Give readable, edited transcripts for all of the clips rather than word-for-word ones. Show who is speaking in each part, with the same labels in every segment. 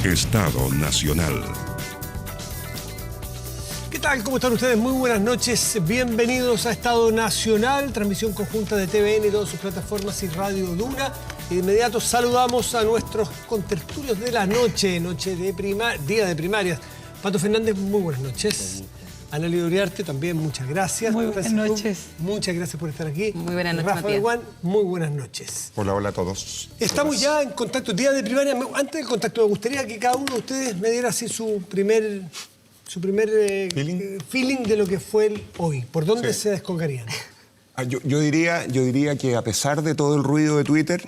Speaker 1: Estado Nacional.
Speaker 2: ¿Qué tal? ¿Cómo están ustedes? Muy buenas noches. Bienvenidos a Estado Nacional, transmisión conjunta de TVN y todas sus plataformas y Radio Duna. Y de inmediato saludamos a nuestros contertulios de la noche, día de primarias. Pato Fernández, muy buenas noches. Analía Uriarte, también muchas gracias.
Speaker 3: Muy buenas noches.
Speaker 2: Muchas gracias por estar aquí.
Speaker 3: Muy buenas noches,
Speaker 2: Rafa Berguán, muy buenas noches.
Speaker 4: Hola, hola a todos.
Speaker 2: Estamos ya en contacto, día de primaria. Antes del contacto, me gustaría que cada uno de ustedes me diera así su primer feeling de lo que fue hoy. ¿Por dónde se descolgarían?
Speaker 4: Yo diría que a pesar de todo el ruido de Twitter,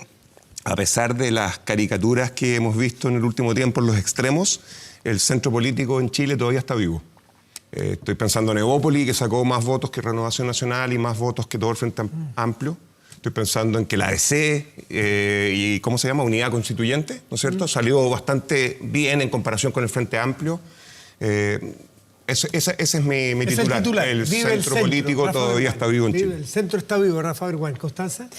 Speaker 4: a pesar de las caricaturas que hemos visto en el último tiempo en los extremos, el centro político en Chile todavía está vivo. Estoy pensando en Evópoli, que sacó más votos que Renovación Nacional y más votos que todo el Frente Amplio. Estoy pensando en que la ADC y, ¿cómo se llama? Unidad Constituyente, ¿no es cierto? Salió bastante bien en comparación con el Frente Amplio. Ese es mi titular. El centro político todavía está vivo en Chile.
Speaker 2: El centro está vivo, Rafa Berguán. ¿Constanza?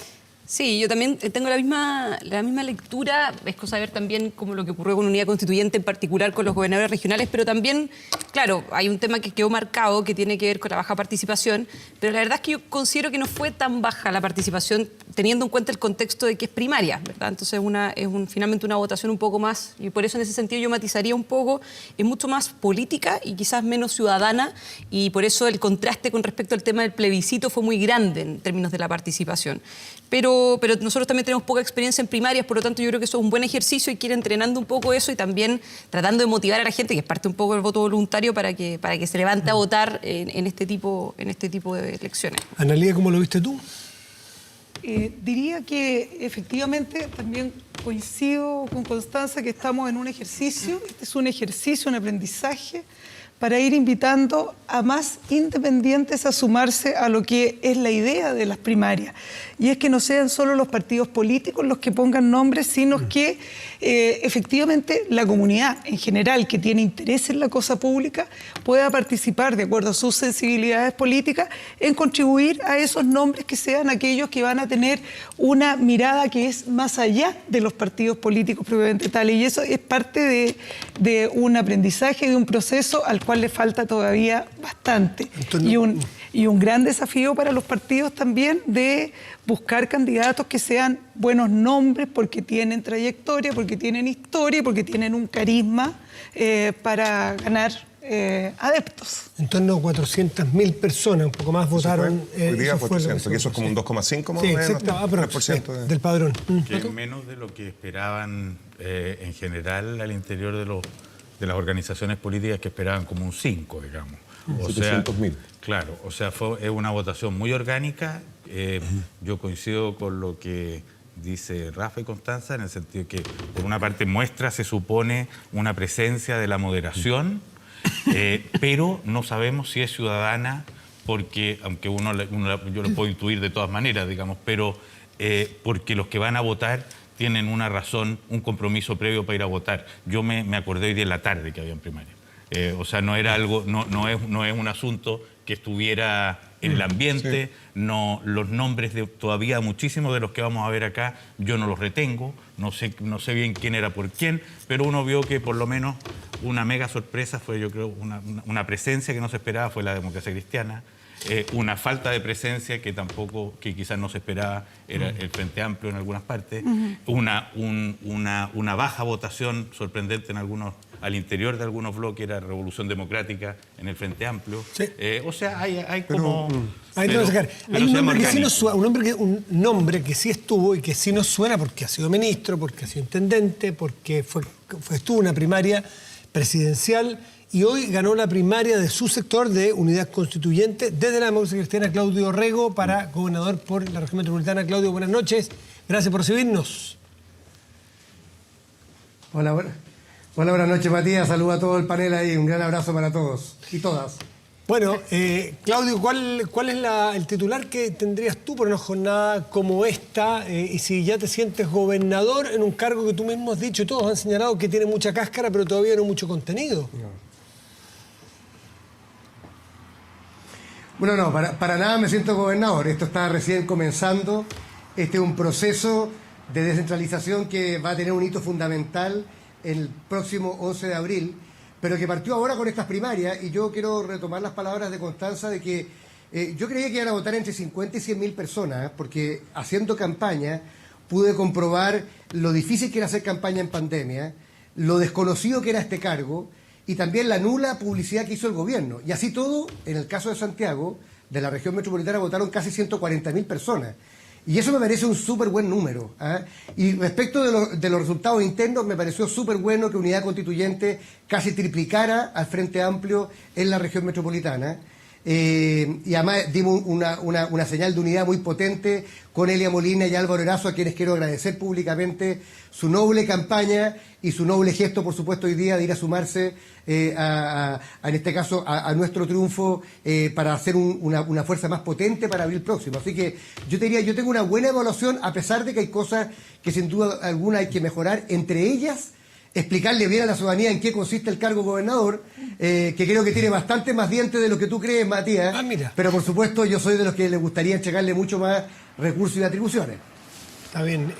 Speaker 3: Sí, yo también tengo la misma lectura. Es cosa de ver también como lo que ocurrió con Unidad Constituyente, en particular con los gobernadores regionales, pero también, claro, hay un tema que quedó marcado que tiene que ver con la baja participación, pero la verdad es que yo considero que no fue tan baja la participación teniendo en cuenta el contexto de que es primaria, ¿verdad? Entonces finalmente una votación un poco más, y por eso en ese sentido yo matizaría un poco, es mucho más política y quizás menos ciudadana, y por eso el contraste con respecto al tema del plebiscito fue muy grande en términos de la participación. Pero nosotros también tenemos poca experiencia en primarias, por lo tanto yo creo que eso es un buen ejercicio y quiere entrenando un poco eso y también tratando de motivar a la gente, que es parte un poco del voto voluntario, para que se levante a votar en este tipo de elecciones.
Speaker 2: Analía, ¿cómo lo viste tú?
Speaker 5: Diría que efectivamente también coincido con Constanza que estamos en un ejercicio, este es un ejercicio, un aprendizaje para ir invitando a más independientes a sumarse a lo que es la idea de las primarias. Y es que no sean solo los partidos políticos los que pongan nombres, sino que efectivamente la comunidad en general que tiene interés en la cosa pública pueda participar de acuerdo a sus sensibilidades políticas en contribuir a esos nombres que sean aquellos que van a tener una mirada que es más allá de los partidos políticos propiamente tales. Y eso es parte de un aprendizaje, de un proceso al cual le falta todavía bastante. Y un gran desafío para los partidos también de buscar candidatos que sean buenos nombres porque tienen trayectoria, porque tienen historia, porque tienen un carisma para ganar adeptos.
Speaker 2: En torno a 400.000 personas, un poco más votaron.
Speaker 4: Hoy día 400, que eso es como un 2,5 más o menos.
Speaker 2: Sí, exacto, del padrón.
Speaker 6: Que es menos de lo que esperaban en general al interior de las organizaciones políticas, que esperaban como un 5, digamos. O
Speaker 4: 700.000.
Speaker 6: Claro, o sea, es una votación muy orgánica. Yo coincido con lo que dice Rafa y Constanza, en el sentido que, por una parte, muestra, se supone, una presencia de la moderación, pero no sabemos si es ciudadana, porque, aunque yo lo puedo intuir de todas maneras, digamos, pero porque los que van a votar tienen una razón, un compromiso previo para ir a votar. Yo me acordé hoy de la tarde que había en primaria. O sea, no era algo, no es un asunto que estuviera en el ambiente. Sí. No, los nombres de todavía muchísimos de los que vamos a ver acá, yo no los retengo, no sé bien quién era por quién, pero uno vio que por lo menos una mega sorpresa fue, yo creo, una presencia que no se esperaba, fue la Democracia Cristiana. Una falta de presencia que quizás no se esperaba, era el Frente Amplio en algunas partes. Una baja votación sorprendente al interior de algunos bloques, era Revolución Democrática en el Frente Amplio. Sí. O sea, hay como...
Speaker 2: Hay un nombre que sí nos suena, un nombre que sí estuvo y que sí nos suena porque ha sido ministro, porque ha sido intendente, porque estuvo en una primaria presidencial y hoy ganó la primaria de su sector de Unidad Constituyente desde la Democracia Cristiana, Claudio Rego, para gobernador por la región metropolitana. Claudio, buenas noches. Gracias por recibirnos.
Speaker 7: Hola, buenas noches, Matías. Saludos a todo el panel ahí. Un gran abrazo para todos y todas.
Speaker 2: Bueno, Claudio, ¿cuál es el titular que tendrías tú por una jornada como esta? Y si ya te sientes gobernador en un cargo que tú mismo has dicho, todos han señalado que tiene mucha cáscara, pero todavía no mucho contenido.
Speaker 7: Bueno, no, para nada me siento gobernador. Esto está recién comenzando. Este es un proceso de descentralización que va a tener un hito fundamental el próximo 11 de abril, pero que partió ahora con estas primarias, y yo quiero retomar las palabras de Constanza de que yo creía que iban a votar entre 50 y 100 mil personas, porque haciendo campaña pude comprobar lo difícil que era hacer campaña en pandemia, lo desconocido que era este cargo, y también la nula publicidad que hizo el gobierno. Y así todo, en el caso de Santiago, de la región metropolitana, votaron casi 140 mil personas. Y eso me parece un súper buen número. ¿Ah? Y respecto de los resultados internos, me pareció súper bueno que Unidad Constituyente casi triplicara al Frente Amplio en la región metropolitana. Y además dimos una señal de unidad muy potente con Elia Molina y Álvaro Erazo, a quienes quiero agradecer públicamente su noble campaña y su noble gesto, por supuesto, hoy día de ir a sumarse, en este caso, a nuestro triunfo para hacer una fuerza más potente para abril próximo. Así que yo te diría, yo tengo una buena evaluación, a pesar de que hay cosas que sin duda alguna hay que mejorar, entre ellas explicarle bien a la ciudadanía en qué consiste el cargo gobernador, que creo que tiene bastante más dientes de lo que tú crees, Matías.
Speaker 2: Mira.
Speaker 7: Pero por supuesto yo soy de los que les gustaría entregarle mucho más recursos y atribuciones.
Speaker 2: Está bien.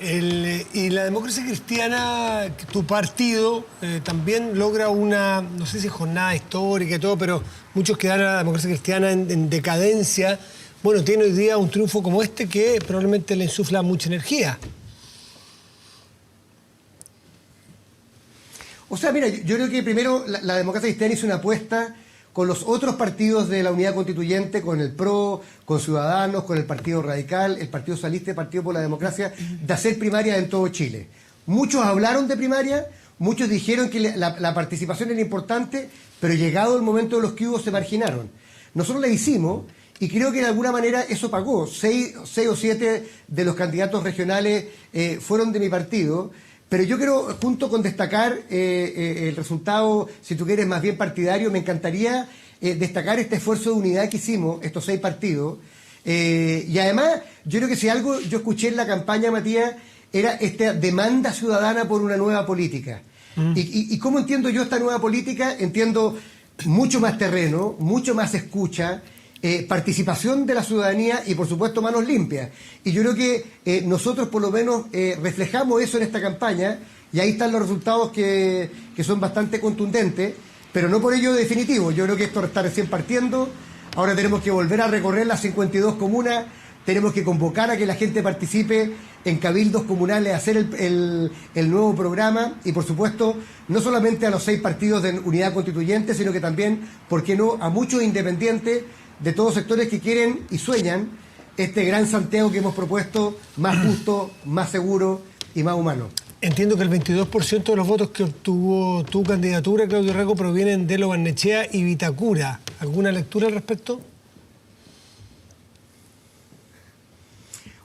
Speaker 2: Y la Democracia Cristiana, tu partido, también logra una, no sé si jornada histórica y todo, pero muchos que dan a la Democracia Cristiana en decadencia. Bueno, tiene hoy día un triunfo como este que probablemente le insufla mucha energía.
Speaker 7: O sea, mira, yo creo que primero la Democracia Cristiana hizo una apuesta con los otros partidos de la Unidad Constituyente, con el PRO, con Ciudadanos, con el Partido Radical, el Partido Socialista y el Partido por la Democracia, de hacer primarias en todo Chile. Muchos hablaron de primaria, muchos dijeron que la participación era importante, pero llegado el momento de los que hubo se marginaron. Nosotros la hicimos y creo que de alguna manera eso pagó. 6 o 7 de los candidatos regionales fueron de mi partido. Pero yo quiero, junto con destacar el resultado, si tú quieres, más bien partidario, me encantaría destacar este esfuerzo de unidad que hicimos, estos 6 partidos. Y además, yo creo que si algo yo escuché en la campaña, Matías, era esta demanda ciudadana por una nueva política. ¿Y cómo entiendo yo esta nueva política? Entiendo mucho más terreno, mucho más escucha, participación de la ciudadanía y, por supuesto, manos limpias. Y yo creo que nosotros, por lo menos, reflejamos eso en esta campaña, y ahí están los resultados que son bastante contundentes, pero no por ello definitivo. Yo creo que esto está recién partiendo. Ahora tenemos que volver a recorrer las 52 comunas, tenemos que convocar a que la gente participe en cabildos comunales, hacer el nuevo programa y, por supuesto, no solamente a los 6 partidos de Unidad Constituyente, sino que también, ¿por qué no?, a muchos independientes de todos sectores que quieren y sueñan este gran Santiago que hemos propuesto, más justo, más seguro y más humano.
Speaker 2: Entiendo que el 22% de los votos que obtuvo tu candidatura, Claudio Rego, provienen de Lo Barnechea y Vitacura. ¿Alguna lectura al respecto?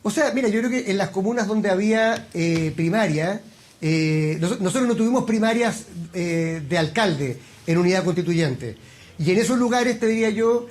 Speaker 7: O sea, mira, yo creo que en las comunas donde había primaria, nosotros no tuvimos primarias de alcalde en Unidad Constituyente. Y en esos lugares, te diría yo,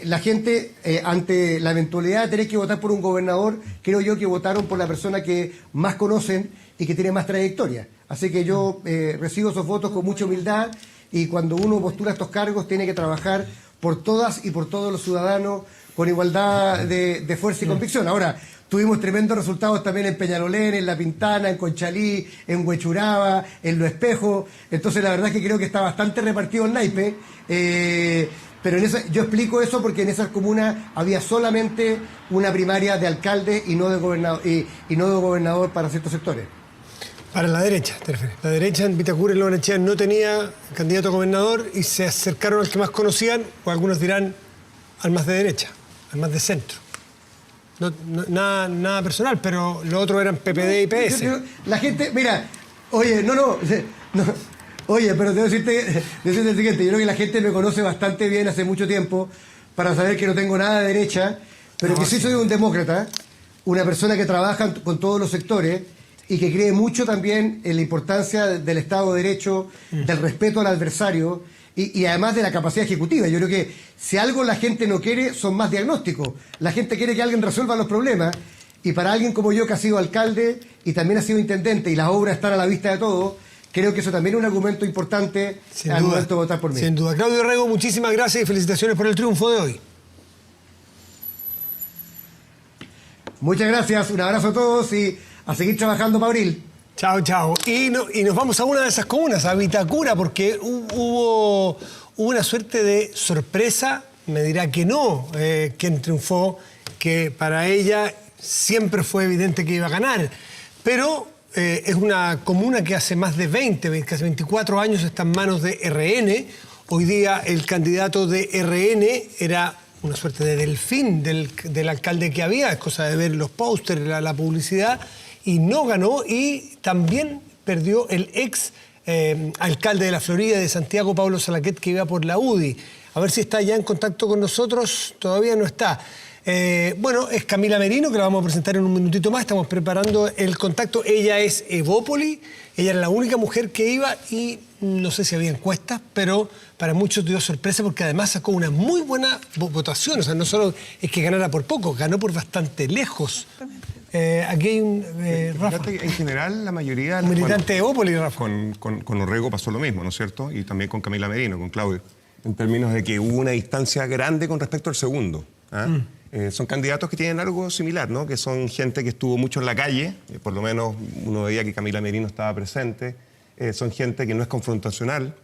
Speaker 7: la gente, ante la eventualidad de tener que votar por un gobernador, creo yo que votaron por la persona que más conocen y que tiene más trayectoria. Así que yo recibo esos votos con mucha humildad, y cuando uno postula estos cargos tiene que trabajar por todas y por todos los ciudadanos con igualdad de fuerza y convicción. Ahora, tuvimos tremendos resultados también en Peñalolén, en La Pintana, en Conchalí, en Huechuraba, en Los Espejos. Entonces, la verdad es que creo que está bastante repartido el naipe. Pero yo explico eso porque en esas comunas había solamente una primaria de alcalde y no de gobernador para ciertos sectores.
Speaker 2: Para la derecha, te refieres. La derecha en Vitacura y Lo Barnechea no tenía candidato a gobernador y se acercaron al que más conocían, o algunos dirán al más de derecha, al más de centro. Nada personal, pero los otros eran PPD y PS.
Speaker 7: La gente, mira, oye, no. Oye, pero debo decirte el siguiente. Yo creo que la gente me conoce bastante bien hace mucho tiempo para saber que no tengo nada de derecha, pero que sí soy un demócrata, una persona que trabaja con todos los sectores y que cree mucho también en la importancia del Estado de Derecho, del respeto al adversario y además de la capacidad ejecutiva. Yo creo que si algo la gente no quiere son más diagnósticos. La gente quiere que alguien resuelva los problemas, y para alguien como yo, que ha sido alcalde y también ha sido intendente y las obras están a la vista de todos, creo que eso también es un argumento importante al momento de votar por mí.
Speaker 2: Sin duda. Claudio Rego, muchísimas gracias y felicitaciones por el triunfo de hoy.
Speaker 7: Muchas gracias, un abrazo a todos y a seguir trabajando para abril.
Speaker 2: Chao, chao. Y nos vamos a una de esas comunas, a Vitacura, porque hubo una suerte de sorpresa, me dirá que no, quien triunfó, que para ella siempre fue evidente que iba a ganar. Pero es una comuna que hace más de casi 24 años está en manos de RN. Hoy día el candidato de RN era una suerte de delfín del alcalde que había, es cosa de ver los pósters, la publicidad, y no ganó, y también perdió el ex alcalde de la Florida, de Santiago, Pablo Salaquet, que iba por la UDI. A ver si está ya en contacto con nosotros, todavía no está. Bueno, es Camila Merino, que la vamos a presentar en un minutito más, estamos preparando el contacto. Ella es Evópoli, ella era la única mujer que iba y no sé si había encuestas, pero para muchos dio sorpresa porque además sacó una muy buena votación. O sea, no solo es que ganara por poco, ganó por bastante lejos. Aquí hay un... Rafa.
Speaker 4: En general, la mayoría...
Speaker 2: Un militante de Evópoli, Rafa.
Speaker 4: Con Orrego pasó lo mismo, ¿no es cierto? Y también con Camila Merino, con Claudio. En términos de que hubo una distancia grande con respecto al segundo. Son candidatos que tienen algo similar, ¿no? Que son gente que estuvo mucho en la calle, por lo menos uno veía que Camila Merino estaba presente. Son gente que no es confrontacional.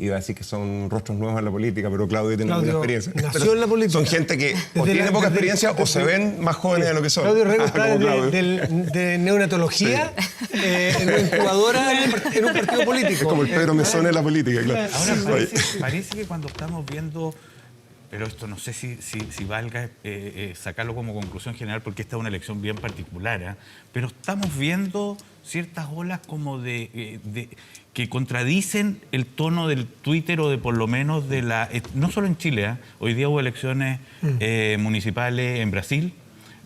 Speaker 4: Iba a decir que son rostros nuevos en la política, pero Claudio tiene alguna experiencia.
Speaker 2: Nació en la política.
Speaker 4: Son gente que o tiene poca experiencia o se ven más jóvenes de lo que son.
Speaker 2: Claudio Orrego está de neonatología, en una incubadora, en un partido político.
Speaker 4: Es como el Pedro Mesón en la política, claro.
Speaker 6: Ahora parece que cuando estamos viendo... Pero esto no sé si valga sacarlo como conclusión general, porque esta es una elección bien particular, pero estamos viendo ciertas olas como que contradicen el tono del Twitter o de por lo menos de la... No solo en Chile, hoy día hubo elecciones municipales en Brasil,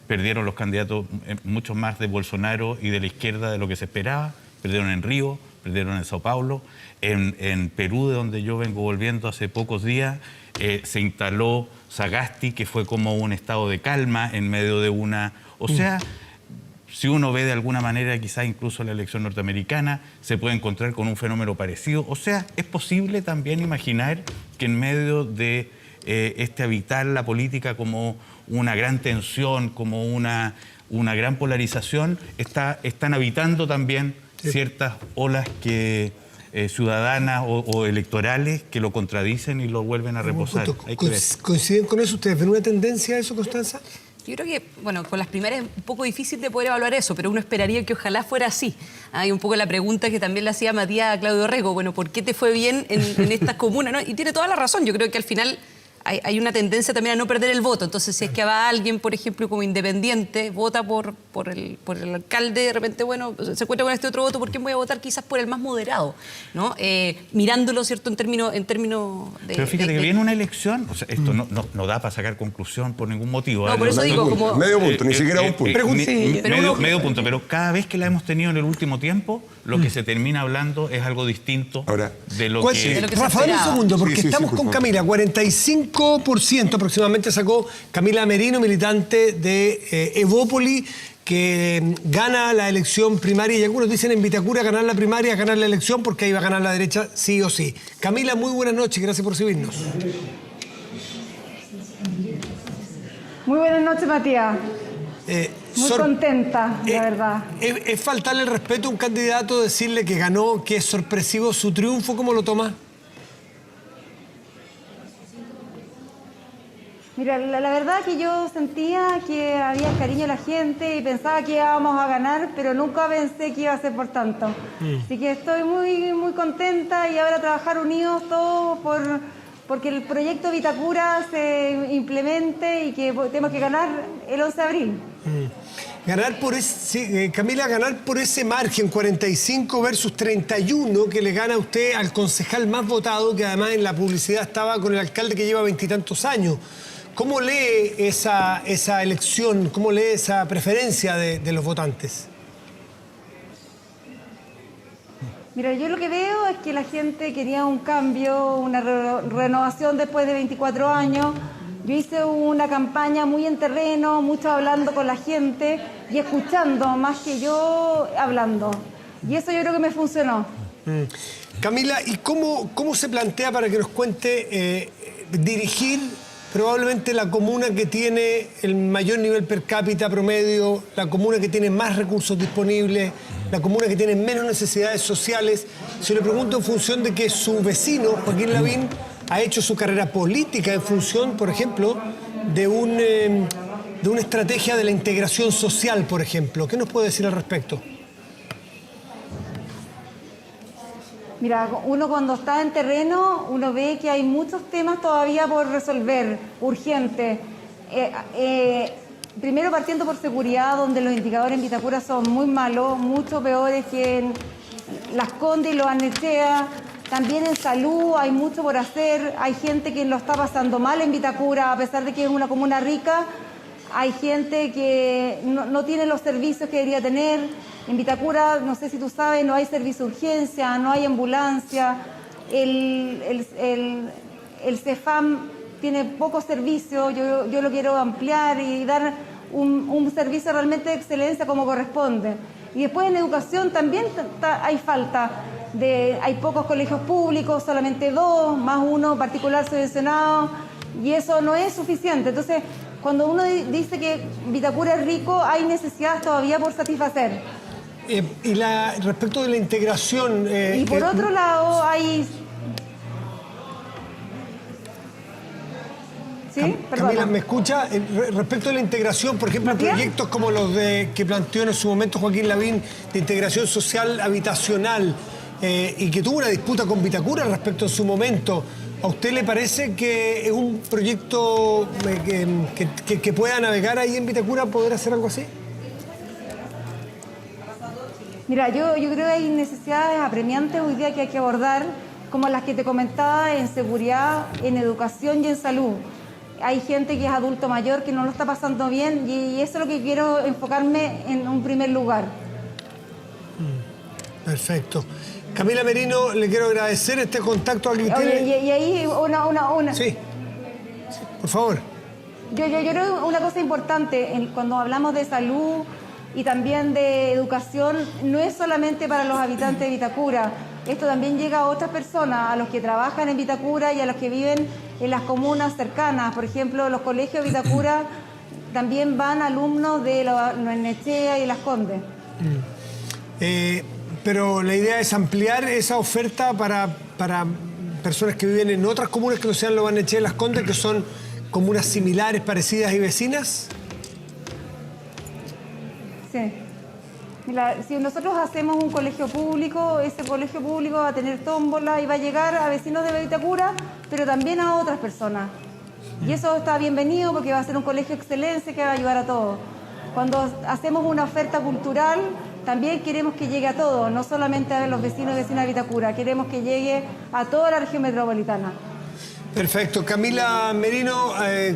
Speaker 6: perdieron los candidatos muchos más de Bolsonaro y de la izquierda de lo que se esperaba, perdieron en Río, perdieron en Sao Paulo, en Perú, de donde yo vengo volviendo hace pocos días, se instaló Sagasti, que fue como un estado de calma en medio de una... O sea, si uno ve de alguna manera quizás incluso la elección norteamericana, se puede encontrar con un fenómeno parecido. O sea, es posible también imaginar que en medio de habitar la política como una gran tensión, como una gran polarización, están habitando también ciertas olas que... ciudadanas o electorales que lo contradicen y lo vuelven a reposar.
Speaker 2: ¿Coinciden con eso? ¿Ustedes ven una tendencia a eso, Constanza?
Speaker 3: Yo creo que, bueno, con las primarias es un poco difícil de poder evaluar eso, pero uno esperaría que ojalá fuera así. Hay un poco la pregunta que también le hacía Matías a Claudio Orrego, bueno, ¿por qué te fue bien en estas comunas? ¿No? Y tiene toda la razón, yo creo que al final... Hay una tendencia también a no perder el voto. Entonces, si es que va alguien, por ejemplo, como independiente, vota por el alcalde, de repente, bueno, se encuentra con este otro voto, ¿por quién voy a votar? Quizás por el más moderado, ¿no? Mirándolo, ¿cierto?, en términos de...
Speaker 6: Pero fíjate que viene una elección, o sea, esto no da para sacar conclusión por ningún motivo.
Speaker 3: No, por eso digo, como...
Speaker 4: Medio punto, ni siquiera un punto.
Speaker 6: Medio punto, pero cada vez que la hemos tenido en el último tiempo, lo que se termina hablando es algo distinto de lo que...
Speaker 2: Rafa, un segundo, porque estamos con Camila. 45% aproximadamente sacó Camila Merino, militante de Evópoli, que gana la elección primaria, y algunos dicen en Vitacura ganar la primaria, ganar la elección, porque ahí va a ganar la derecha sí o sí. Camila, muy buenas noches, gracias por recibirnos.
Speaker 1: Muy buenas noches, Matías. Muy contenta, la verdad.
Speaker 2: ¿Es faltarle el respeto a un candidato, decirle que ganó, que es sorpresivo su triunfo? ¿Cómo lo toma?
Speaker 1: Mira, la verdad que yo sentía que había cariño a la gente y pensaba que íbamos a ganar, pero nunca pensé que iba a ser por tanto. Así que estoy muy, muy contenta y ahora trabajar unidos todos porque el proyecto Vitacura se implemente y que tenemos que ganar el 11 de abril.
Speaker 2: Camila, ganar por ese margen, 45 versus 31, que le gana a usted al concejal más votado, que además en la publicidad estaba con el alcalde que lleva 20 y tantos años. ¿Cómo lee esa elección? ¿Cómo lee esa preferencia de los votantes?
Speaker 1: Mira, yo lo que veo es que la gente quería un cambio, una renovación después de 24 años. Yo hice una campaña muy en terreno, mucho hablando con la gente y escuchando, más que yo hablando. Y eso yo creo que me funcionó.
Speaker 2: Camila, ¿y cómo se plantea, para que nos cuente, dirigir probablemente la comuna que tiene el mayor nivel per cápita promedio, la comuna que tiene más recursos disponibles, la comuna que tiene menos necesidades sociales. Se le pregunto en función de que su vecino, Joaquín Lavín, ha hecho su carrera política en función, por ejemplo, de una estrategia de la integración social, por ejemplo. ¿Qué nos puede decir al respecto?
Speaker 1: Mira, uno cuando está en terreno, uno ve que hay muchos temas todavía por resolver, urgentes. Primero partiendo por seguridad, donde los indicadores en Vitacura son muy malos, mucho peores que en Las Condes y Lo Barnechea. También en salud hay mucho por hacer, hay gente que lo está pasando mal en Vitacura, a pesar de que es una comuna rica, hay gente que no tiene los servicios que debería tener. En Vitacura, no sé si tú sabes, no hay servicio de urgencia, no hay ambulancia, el CEFAM tiene pocos servicios, yo lo quiero ampliar y dar un servicio realmente de excelencia como corresponde. Y después en educación también hay falta, hay pocos colegios públicos, solamente 2, más uno particular subvencionado, y eso no es suficiente. Entonces, cuando uno dice que Vitacura es rico, hay necesidades todavía por satisfacer.
Speaker 2: Respecto de la integración...
Speaker 1: y por otro lado hay... ¿Sí?
Speaker 2: Camila, ¿me escucha? Respecto a la integración, por ejemplo, proyectos como los que planteó en su momento Joaquín Lavín, de integración social habitacional, y que tuvo una disputa con Vitacura respecto en su momento, ¿a usted le parece que es un proyecto que pueda navegar ahí en Vitacura, poder hacer algo así?
Speaker 1: Mira, yo creo que hay necesidades apremiantes hoy día que hay que abordar, como las que te comentaba en seguridad, en educación y en salud. Hay gente que es adulto mayor que no lo está pasando bien y eso es lo que quiero enfocarme en un primer lugar.
Speaker 2: Perfecto. Camila Merino, le quiero agradecer este contacto aquí.
Speaker 1: Oye, y ahí una...
Speaker 2: Sí, por favor.
Speaker 1: Yo creo que una cosa importante cuando hablamos de salud y también de educación, no es solamente para los habitantes de Vitacura. Esto también llega a otras personas, a los que trabajan en Vitacura y a los que viven en las comunas cercanas. Por ejemplo, los colegios de Vitacura también van alumnos de Lo Barnechea y Las Condes.
Speaker 2: Pero la idea es ampliar esa oferta para personas que viven en otras comunas que no sean Lo Barnechea y Las Condes, que son comunas similares, parecidas y vecinas.
Speaker 1: Sí. Mira, si nosotros hacemos un colegio público, ese colegio público va a tener tómbola y va a llegar a vecinos de Vitacura, pero también a otras personas. Y eso está bienvenido porque va a ser un colegio de excelencia que va a ayudar a todos. Cuando hacemos una oferta cultural, también queremos que llegue a todos, no solamente a los vecinos y vecinas de Vitacura, queremos que llegue a toda la región metropolitana.
Speaker 2: Perfecto. Camila Merino,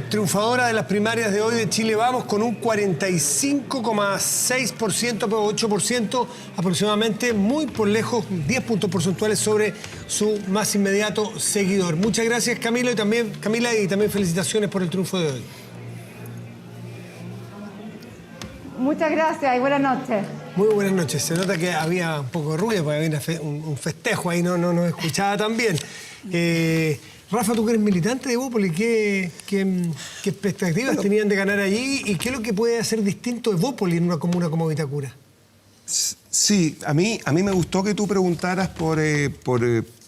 Speaker 2: triunfadora de las primarias de hoy de Chile Vamos, con un 45,6%, 8% aproximadamente, muy por lejos, 10 puntos porcentuales sobre su más inmediato seguidor. Muchas gracias, Camila, y también felicitaciones por el triunfo de hoy.
Speaker 1: Muchas gracias y buenas noches.
Speaker 2: Muy buenas noches. Se nota que había un poco de ruido, porque había un festejo ahí, no nos escuchaba tan bien. Rafa, tú que eres militante de Evópolis, ¿qué expectativas tenían de ganar allí y qué es lo que puede hacer distinto Evópolis en una comuna como Vitacura?
Speaker 4: Sí, a mí me gustó que tú preguntaras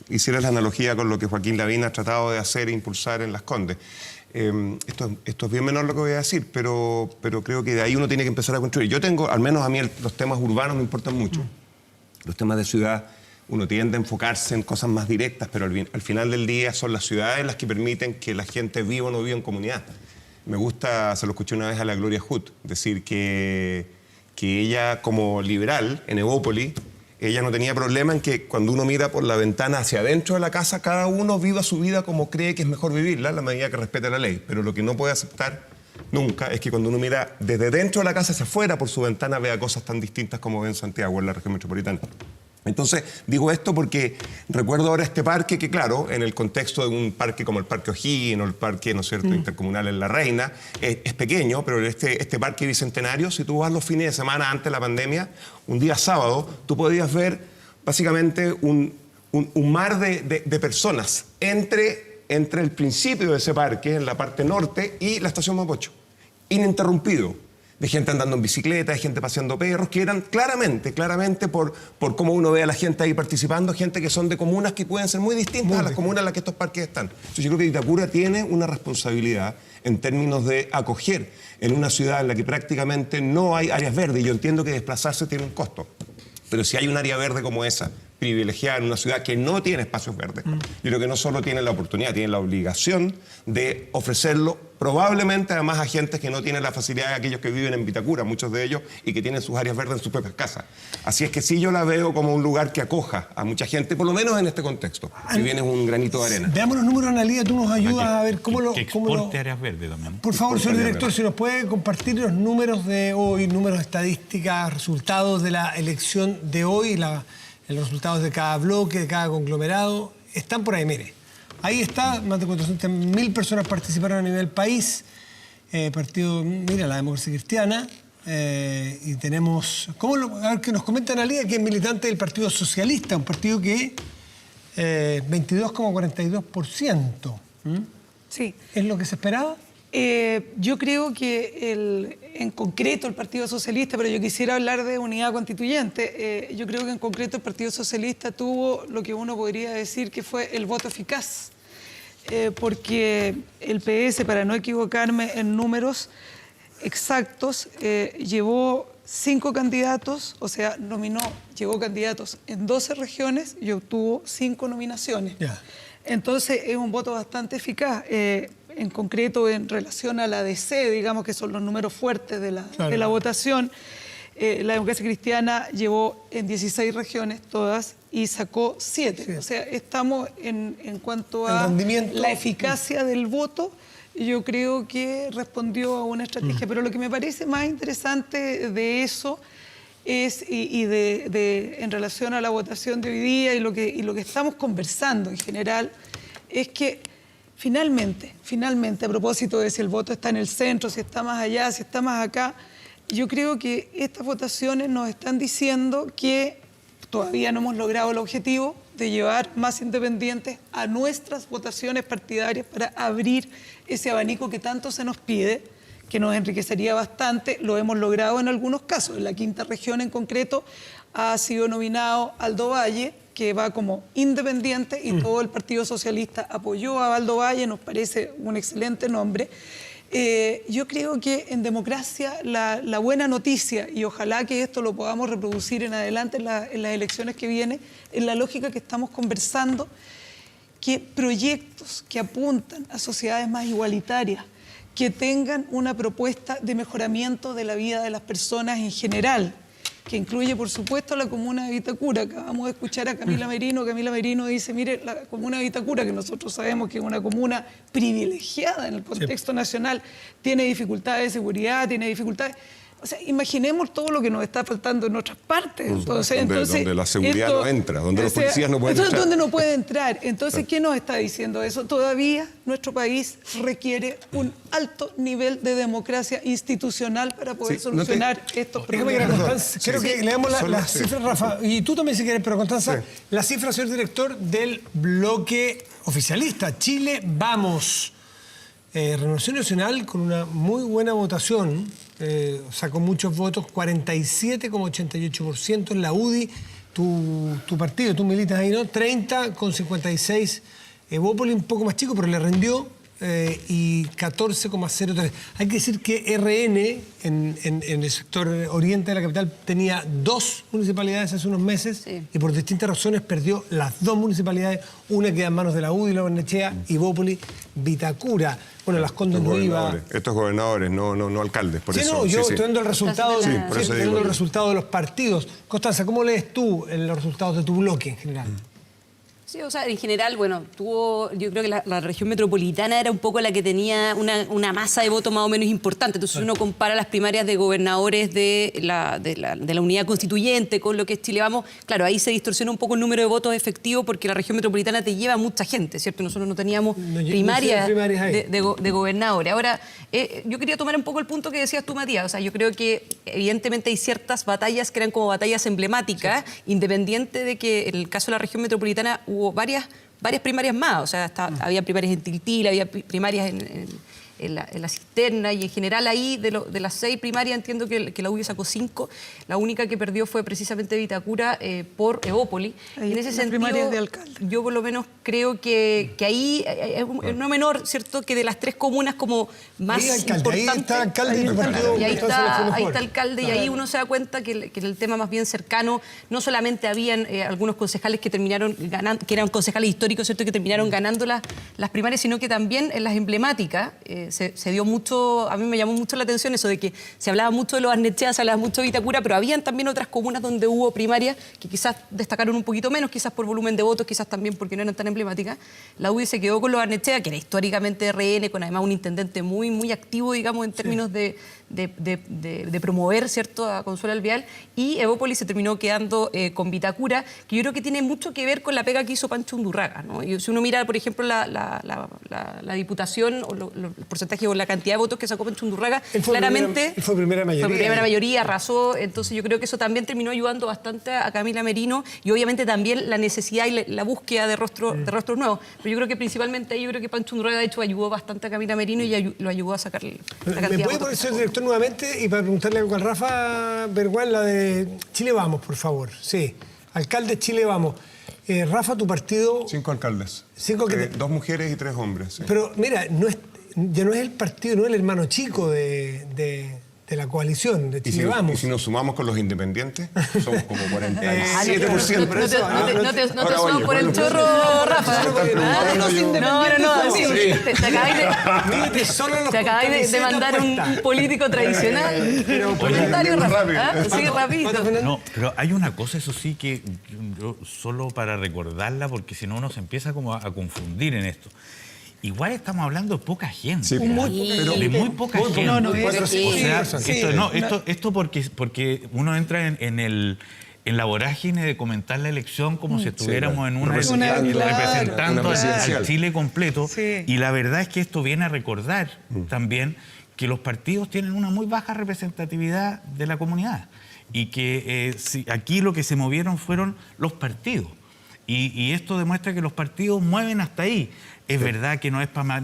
Speaker 4: hicieras la analogía con lo que Joaquín Lavín ha tratado de hacer e impulsar en Las Condes. Esto es bien menor lo que voy a decir, pero creo que de ahí uno tiene que empezar a construir. Al menos a mí los temas urbanos me importan mucho. Los temas de ciudad, uno tiende a enfocarse en cosas más directas, pero al final del día son las ciudades las que permiten que la gente viva o no viva en comunidad. Me gusta, se lo escuché una vez a la Gloria Hood, decir que ella como liberal en Evópolis, ella no tenía problema en que cuando uno mira por la ventana hacia adentro de la casa, cada uno viva su vida como cree que es mejor vivirla, a la medida que respete la ley. Pero lo que no puede aceptar nunca es que cuando uno mira desde dentro de la casa hacia afuera por su ventana vea cosas tan distintas como ve en Santiago, en la región metropolitana. Entonces, digo esto porque recuerdo ahora este parque que, claro, en el contexto de un parque como el Parque O'Higgins o el parque, ¿no es cierto?, intercomunal en La Reina, es pequeño, pero este parque bicentenario, si tú vas los fines de semana antes de la pandemia, un día sábado, tú podías ver básicamente un mar de personas entre entre el principio de ese parque, en la parte norte, y la estación Mapocho. Ininterrumpido. De gente andando en bicicleta, de gente paseando perros, que eran claramente por cómo uno ve a la gente ahí participando, gente que son de comunas que pueden ser muy distintas a las comunas en las que estos parques están. Entonces yo creo que Vitacura tiene una responsabilidad en términos de acoger en una ciudad en la que prácticamente no hay áreas verdes, y yo entiendo que desplazarse tiene un costo, pero si hay un área verde como esa, privilegiada en una ciudad que no tiene espacios verdes, yo creo que no solo tienen la oportunidad, tienen la obligación de ofrecerlo probablemente además a gente que no tiene la facilidad de aquellos que viven en Vitacura, muchos de ellos, y que tienen sus áreas verdes en sus propias casas. Así es que sí, yo la veo como un lugar que acoja a mucha gente, por lo menos en este contexto, si bien es un granito de arena.
Speaker 2: Veamos los números, Analía, tú nos ayudas a ver cómo lo...
Speaker 6: Que exporte áreas verdes también.
Speaker 2: Por favor, señor director, si nos puede compartir los números de hoy, números estadísticas, resultados de la elección de hoy, los resultados de cada bloque, de cada conglomerado, están por ahí, mire. Ahí está, más de 400.000 personas participaron a nivel país. Partido, mira, la Democracia Cristiana. Y tenemos, a ver que nos comenta Analía, que es militante del Partido Socialista, un partido que 22,42%.
Speaker 5: Sí.
Speaker 2: ¿Es lo que se esperaba?
Speaker 5: Yo creo que en concreto el Partido Socialista, pero yo quisiera hablar de unidad constituyente, yo creo que en concreto el Partido Socialista tuvo lo que uno podría decir que fue el voto eficaz, porque el PS, para no equivocarme en números exactos, llevó 5 candidatos, o sea, llevó candidatos en 12 regiones y obtuvo 5 nominaciones.
Speaker 2: Yeah.
Speaker 5: Entonces es un voto bastante eficaz. En concreto en relación a la DC, digamos que son los números fuertes de la votación, la Democracia Cristiana llevó en 16 regiones todas y sacó 7. Sí. O sea, estamos en cuanto a la eficacia del voto, yo creo que respondió a una estrategia. Pero lo que me parece más interesante de eso es, en relación a la votación de hoy día y lo que estamos conversando en general, es que finalmente, a propósito de si el voto está en el centro, si está más allá, si está más acá, yo creo que estas votaciones nos están diciendo que todavía no hemos logrado el objetivo de llevar más independientes a nuestras votaciones partidarias para abrir ese abanico que tanto se nos pide, que nos enriquecería bastante. Lo hemos logrado en algunos casos. En la quinta región en concreto ha sido nominado Aldo Valle, que va como independiente, y todo el Partido Socialista apoyó a Aldo Valle, nos parece un excelente nombre. Yo creo que en democracia la buena noticia, y ojalá que esto lo podamos reproducir en adelante en las elecciones que vienen, en la lógica que estamos conversando, que proyectos que apuntan a sociedades más igualitarias, que tengan una propuesta de mejoramiento de la vida de las personas en general, que incluye, por supuesto, la comuna de Vitacura. Acabamos de escuchar a Camila Merino. Camila Merino dice, mire, la comuna de Vitacura, que nosotros sabemos que es una comuna privilegiada en el contexto nacional, tiene dificultades de seguridad, tiene dificultades... O sea, imaginemos todo lo que nos está faltando en otras partes. Entonces,
Speaker 4: donde la seguridad no entra, donde los policías no pueden entrar.
Speaker 5: Donde no puede entrar. Entonces, ¿qué nos está diciendo eso? Todavía nuestro país requiere un alto nivel de democracia institucional para poder solucionar estos problemas.
Speaker 2: Creo que le damos las cifras, Rafa, y tú también si quieres, pero Constanza, la cifra, señor director, del bloque oficialista. Chile, vamos. Renovación Nacional con una muy buena votación, sacó muchos votos, 47,88%. En la UDI, tu partido, tú militas ahí, ¿no? 30,56%. Evópolis un poco más chico, pero le rindió, y 14,03%. Hay que decir que RN, en el sector oriente de la capital, tenía 2 municipalidades hace unos meses, y por distintas razones perdió las 2 municipalidades. Una queda en manos de la UDI, la Barnechea, y Evópolis, Vitacura. Bueno, Las Condes no iba...
Speaker 4: Estos gobernadores, no alcaldes, por eso.
Speaker 2: Yo estoy dando el resultado,
Speaker 4: el
Speaker 2: resultado de los partidos. Constanza, ¿cómo lees tú los resultados de tu bloque en general?
Speaker 3: Sí, o sea, en general, bueno, yo creo que la región metropolitana era un poco la que tenía una masa de votos más o menos importante. Entonces, uno compara las primarias de gobernadores de la unidad constituyente con lo que es Chile Vamos. Claro, ahí se distorsiona un poco el número de votos efectivos porque la región metropolitana te lleva mucha gente, ¿cierto? Nosotros no teníamos primarias de gobernadores. Ahora, yo quería tomar un poco el punto que decías tú, Matías. O sea, yo creo que evidentemente hay ciertas batallas que eran como batallas emblemáticas, independiente de que en el caso de la región metropolitana hubo varias varias primarias más. O sea, había primarias en Tiltil, había primarias en la Cisterna, y en general ahí de las 6 primarias entiendo que la UDI sacó 5. La única que perdió fue precisamente Vitacura por Evópoli. Y en ese sentido,
Speaker 5: de alcalde.
Speaker 3: yo por lo menos creo que ahí es no menor, ¿cierto?, que de las 3 comunas como más importantes.
Speaker 2: Ahí está alcalde y partido.
Speaker 3: Y ahí está alcalde, y ahí uno se da cuenta que en el tema más bien cercano no solamente habían algunos concejales que terminaron ganando, que eran concejales históricos, ¿cierto?, que terminaron ganando las primarias, sino que también en las emblemáticas se dio mucho. A mí me llamó mucho la atención eso de que se hablaba mucho de los Barnechea, se hablaba mucho de Vitacura, pero habían también otras comunas donde hubo primarias que quizás destacaron un poquito menos, quizás por volumen de votos, quizás también porque no eran tan emblemáticas. La UDI se quedó con los Barnechea, que era históricamente RN, con además un intendente muy, muy activo, digamos, en términos de promover, ¿cierto?, a Consuelo Alvear, y Evópoli se terminó quedando con Vitacura, que yo creo que tiene mucho que ver con la pega que hizo Pancho Undurraga, ¿no? Y si uno mira, por ejemplo, la diputación o el porcentaje o la cantidad de votos que sacó Pancho Undurraga, claramente
Speaker 2: fue primera mayoría.
Speaker 3: Fue primera mayoría, arrasó. Entonces yo creo que eso también terminó ayudando bastante a Camila Merino, y obviamente también la necesidad y la búsqueda de rostros nuevos. Pero yo creo que principalmente ahí, yo creo que Pancho Undurraga de hecho ayudó bastante a Camila Merino y lo ayudó a sacar la cantidad
Speaker 2: ¿Me puede poner, señor director, nuevamente, y para preguntarle algo al Rafa Bergual, la de Chile Vamos, por favor? Sí, alcalde Chile Vamos. Rafa, tu partido...
Speaker 4: 5 alcaldes.
Speaker 2: 5 que
Speaker 4: 2 mujeres y 3 hombres. Sí.
Speaker 2: Pero mira, ya no es el partido, no es el hermano chico de la coalición de Chile Vamos.
Speaker 4: Y si nos sumamos con los independientes, somos como 47%.
Speaker 3: No te sumas por el chorro, Rafa. Te acabáis de mandar un político tradicional. Comentario, Rafa. Sí, rapidito.
Speaker 6: No, pero hay una cosa, eso sí, que yo solo para recordarla, porque si no uno se empieza como a confundir en esto. Igual estamos hablando de poca gente. Sí,
Speaker 3: pero
Speaker 6: de muy poca gente.
Speaker 5: No,
Speaker 6: esto porque uno entra en la vorágine de comentar la elección como si estuviéramos en una representando al Chile completo. Sí. Y la verdad es que esto viene a recordar también que los partidos tienen una muy baja representatividad de la comunidad. Y que aquí lo que se movieron fueron los partidos. Y esto demuestra que los partidos mueven hasta ahí. Es verdad que no es para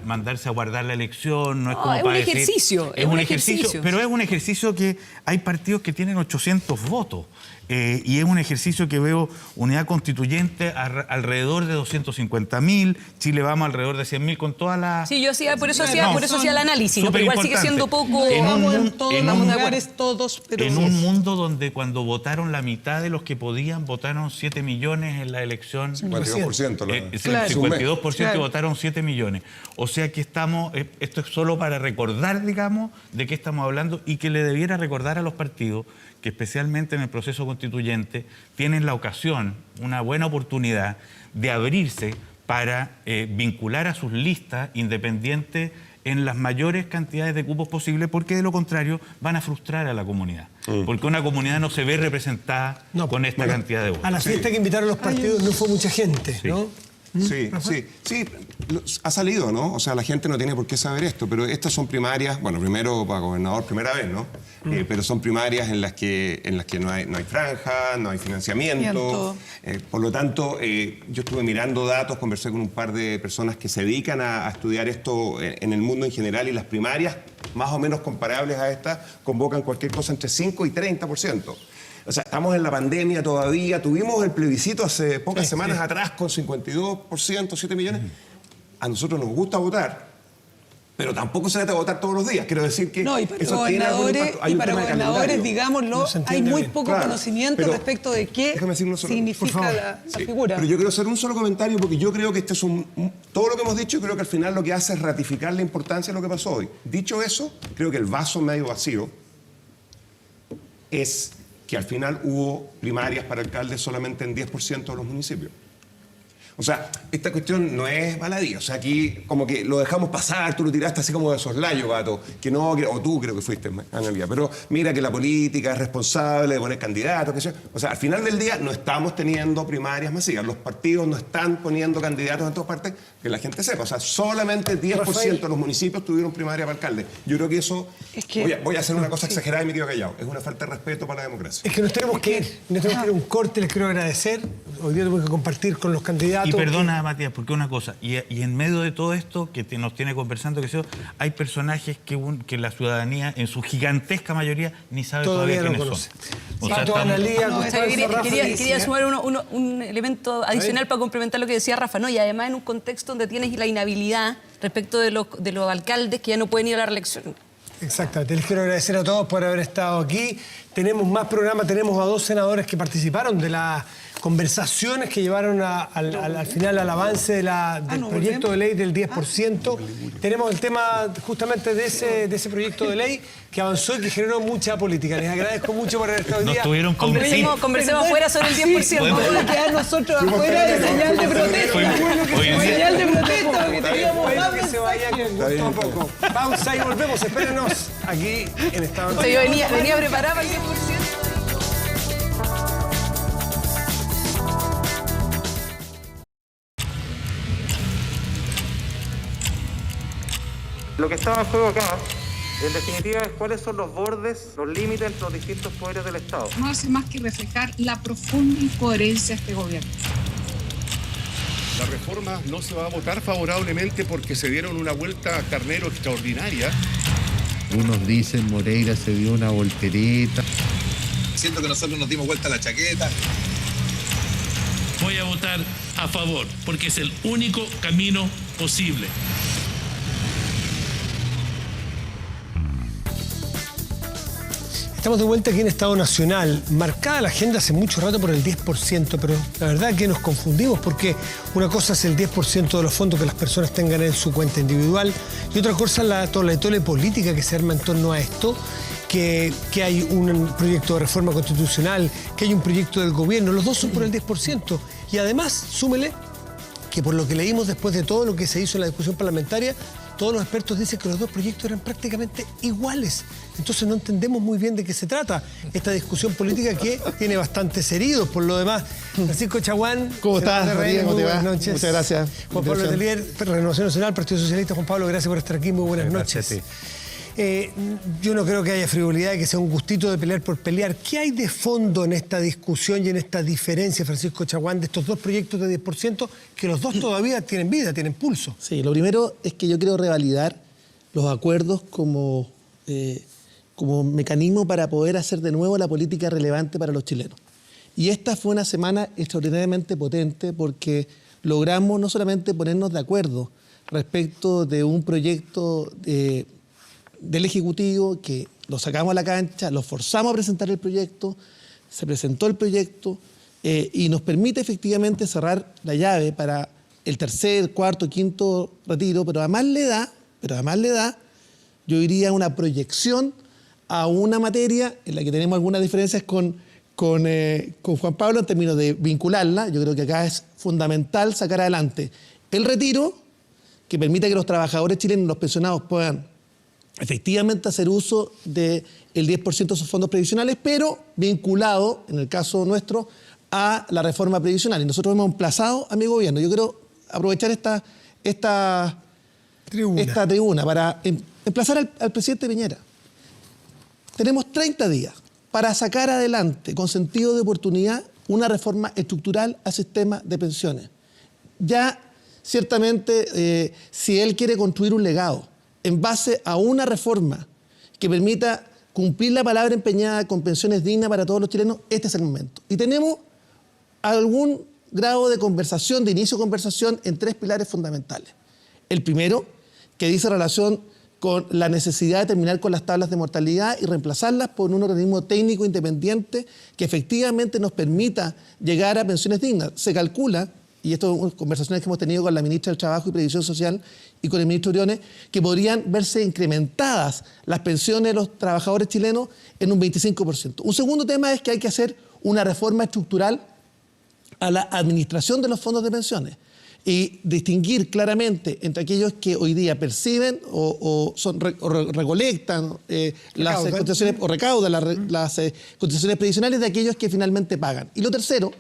Speaker 6: mandarse a guardar la elección, no es como para decir... Es un ejercicio, pero es un ejercicio que hay partidos que tienen 800 votos. Y es un ejercicio que veo Unidad Constituyente alrededor de 250.000, Chile Vamos alrededor de 100.000 con todas las...
Speaker 3: Sí, yo hacía, por eso hacía el análisis, ¿no? Pero igual sigue siendo poco...
Speaker 5: En un
Speaker 6: mundo donde cuando votaron la mitad de los que podían, votaron 7 millones en la elección...
Speaker 4: 52%.
Speaker 6: El 52% votaron 7 millones. O sea que esto es solo para recordar, digamos, de qué estamos hablando, y que le debiera recordar a los partidos que especialmente en el proceso constituyente tienen la ocasión, una buena oportunidad de abrirse para vincular a sus listas independientes en las mayores cantidades de cupos posibles, porque de lo contrario van a frustrar a la comunidad. Porque una comunidad no se ve representada con esta cantidad de votos.
Speaker 2: A la fiesta que invitaron los partidos no fue mucha gente, ¿no?
Speaker 4: Sí, ha salido, ¿no? O sea, la gente no tiene por qué saber esto, pero estas son primarias, bueno, primero para gobernador, primera vez, ¿no? Pero son primarias en las que no hay franja, no hay financiamiento. Por lo tanto, yo estuve mirando datos, conversé con un par de personas que se dedican a estudiar esto en el mundo en general, y las primarias, más o menos comparables a estas, convocan cualquier cosa entre 5 y 30%. O sea, estamos en la pandemia todavía. Tuvimos el plebiscito hace pocas semanas atrás con 52%, 7 millones. A nosotros nos gusta votar, pero tampoco se trata de votar todos los días. Quiero decir que
Speaker 5: no, y para gobernadores, digámoslo, hay muy poco conocimiento respecto de qué significa la figura.
Speaker 4: Pero yo quiero hacer un solo comentario, porque yo creo que este es todo lo que hemos dicho, yo creo que al final lo que hace es ratificar la importancia de lo que pasó hoy. Dicho eso, creo que el vaso medio vacío es que al final hubo primarias para alcaldes solamente en 10% de los municipios. O sea, esta cuestión no es baladí. O sea, aquí como que lo dejamos pasar, tú lo tiraste así como de soslayo, Gato, que no, o tú creo que fuiste, Analia. Pero mira que la política es responsable de poner candidatos, que sea. O sea, al final del día no estamos teniendo primarias masivas. Los partidos no están poniendo candidatos en todas partes, que la gente sepa. O sea, solamente 10% de los municipios tuvieron primaria para alcalde. Yo creo que eso... voy a hacer una cosa exagerada y me quedo callado. Es una falta de respeto para la democracia.
Speaker 2: Es que nos tenemos que ir. Nos tenemos que ir a un corte. Les quiero agradecer. hoy día tuvimos que compartir con los candidatos.
Speaker 6: Y perdona, Matías, porque una cosa, y en medio de todo esto que nos tiene conversando, hay personajes que la ciudadanía, en su gigantesca mayoría, ni sabe todavía quiénes son.
Speaker 3: O sea, quería sumar un elemento adicional para complementar lo que decía Rafa, ¿no? Y además en un contexto donde tienes la inhabilidad respecto de los alcaldes que ya no pueden ir a la reelección.
Speaker 2: Exactamente. Les quiero agradecer a todos por haber estado aquí. Tenemos más programas, tenemos a 2 senadores que participaron de las conversaciones que llevaron al final al avance del proyecto de ley del 10%. Tenemos el tema justamente de ese proyecto de ley que avanzó y que generó mucha política. Les agradezco mucho por haber estado hoy día.
Speaker 3: Conversemos afuera sobre el 10%.
Speaker 5: Vamos a quedar nosotros afuera de señal de protesta. Señal de protesta, porque teníamos más
Speaker 2: que se vaya con gusto a poco. Pausa y volvemos. Espérenos aquí en Estado Noche.
Speaker 3: Yo venía preparada para el 10%.
Speaker 8: Lo que estaba en juego acá, en definitiva, es cuáles son los bordes, los límites entre los distintos poderes del Estado.
Speaker 9: No hace más que reflejar la profunda incoherencia de este gobierno.
Speaker 10: La reforma no se va a votar favorablemente porque se dieron una vuelta a carnero extraordinaria.
Speaker 11: Unos dicen Moreira se dio una voltereta.
Speaker 12: Siento que nosotros nos dimos vuelta a la chaqueta.
Speaker 13: Voy a votar a favor porque es el único camino posible.
Speaker 2: Estamos de vuelta aquí en Estado Nacional, marcada la agenda hace mucho rato por el 10%, pero la verdad que nos confundimos porque una cosa es el 10% de los fondos que las personas tengan en su cuenta individual y otra cosa es la tole política que se arma en torno a esto, que hay un proyecto de reforma constitucional, que hay un proyecto del gobierno, los dos son por el 10%. Y además, súmele que por lo que leímos después de todo lo que se hizo en la discusión parlamentaria, todos los expertos dicen que los dos proyectos eran prácticamente iguales. Entonces no entendemos muy bien de qué se trata esta discusión política que tiene bastantes heridos. Por lo demás, Francisco Chaguán.
Speaker 14: ¿Cómo estás, María?
Speaker 2: Muy buenas noches.
Speaker 14: Muchas gracias.
Speaker 2: Juan Pablo Telier, Renovación Nacional, Partido Socialista. Juan Pablo, gracias por estar aquí. Muy buenas noches. Yo no creo que haya frivolidad, que sea un gustito de pelear por pelear. ¿Qué hay de fondo en esta discusión y en esta diferencia, Francisco Chaguán, de estos dos proyectos de 10%, que los dos todavía tienen vida, tienen pulso?
Speaker 14: Sí, lo primero es que yo quiero revalidar los acuerdos como mecanismo para poder hacer de nuevo la política relevante para los chilenos. Y esta fue una semana extraordinariamente potente porque logramos no solamente ponernos de acuerdo respecto de un proyecto del Ejecutivo, que lo sacamos a la cancha, lo forzamos a presentar el proyecto, se presentó el proyecto y nos permite efectivamente cerrar la llave para el tercer, cuarto, quinto retiro, pero además le da, yo diría, una proyección a una materia en la que tenemos algunas diferencias con Juan Pablo en términos de vincularla. Yo creo que acá es fundamental sacar adelante el retiro, que permita que los trabajadores chilenos, los pensionados, puedan efectivamente hacer uso del 10% de sus fondos previsionales, pero vinculado, en el caso nuestro, a la reforma previsional. Y nosotros hemos emplazado a mi gobierno. Yo quiero aprovechar esta tribuna para emplazar al presidente Piñera. Tenemos 30 días para sacar adelante, con sentido de oportunidad, una reforma estructural al sistema de pensiones. Ya, ciertamente, si él quiere construir un legado en base a una reforma que permita cumplir la palabra empeñada con pensiones dignas para todos los chilenos, este es el momento. Y tenemos algún grado de conversación, de inicio de conversación, en 3 pilares fundamentales. El primero, que dice relación con la necesidad de terminar con las tablas de mortalidad y reemplazarlas por un organismo técnico independiente que efectivamente nos permita llegar a pensiones dignas. Se calcula, y esto son conversaciones que hemos tenido con la ministra del Trabajo y Previsión Social y con el ministro Briones, que podrían verse incrementadas las pensiones de los trabajadores chilenos en un 25%. Un segundo tema es que hay que hacer una reforma estructural a la administración de los fondos de pensiones y distinguir claramente entre aquellos que hoy día perciben o recolectan las cotizaciones o recaudan las cotizaciones previsionales de aquellos que finalmente pagan. Y lo tercero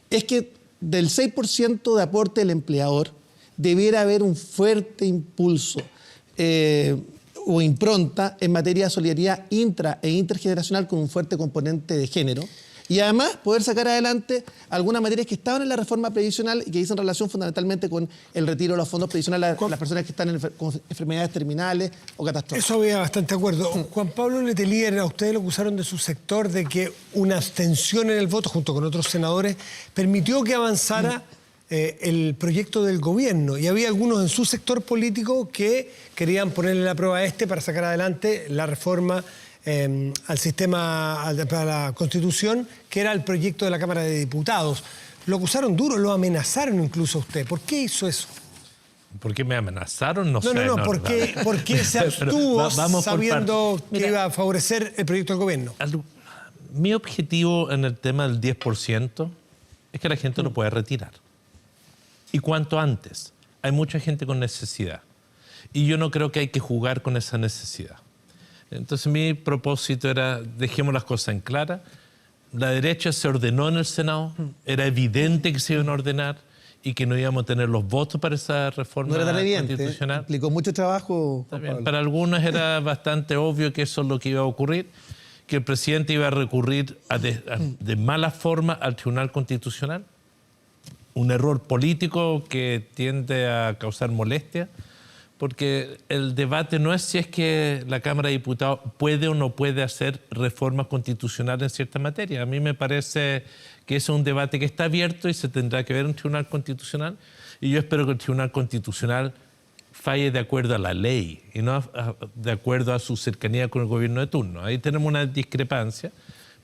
Speaker 14: es que del 6% de aporte del empleador debiera haber un fuerte impulso o impronta en materia de solidaridad intra e intergeneracional con un fuerte componente de género, Y además poder sacar adelante algunas materias que estaban en la reforma previsional y que dicen relación fundamentalmente con el retiro de los fondos previsionales a las personas que están con enfermedades terminales o catastróficas.
Speaker 2: Eso había bastante acuerdo. Juan Pablo Letelier, a ustedes lo acusaron de su sector de que una abstención en el voto, junto con otros senadores, permitió que avanzara el proyecto del gobierno. Y había algunos en su sector político que querían ponerle la prueba a para sacar adelante la reforma al sistema, para la Constitución, que era el proyecto de la Cámara de Diputados. Lo acusaron duro, lo amenazaron incluso a usted. ¿Por qué hizo eso?
Speaker 15: ¿Por qué me amenazaron? No sé.
Speaker 2: No, ¿por qué se abstuvo sabiendo que iba a favorecer el proyecto del gobierno?
Speaker 15: Mi objetivo en el tema del 10% es que la gente lo pueda retirar. Y cuanto antes. Hay mucha gente con necesidad. Y yo no creo que hay que jugar con esa necesidad. Entonces mi propósito era, dejemos las cosas en clara. La derecha se ordenó en el Senado. Era evidente que se iban a ordenar y que no íbamos a tener los votos para esa reforma constitucional.
Speaker 14: Implicó mucho trabajo.
Speaker 15: Para algunos era bastante obvio que eso es lo que iba a ocurrir, que el presidente iba a recurrir de mala forma al Tribunal Constitucional. Un error político que tiende a causar molestia, porque el debate no es si es que la Cámara de Diputados puede o no puede hacer reformas constitucionales en cierta materia. A mí me parece que ese es un debate que está abierto y se tendrá que ver en un Tribunal Constitucional, y yo espero que el Tribunal Constitucional falle de acuerdo a la ley y no de acuerdo a su cercanía con el gobierno de turno. Ahí tenemos una discrepancia,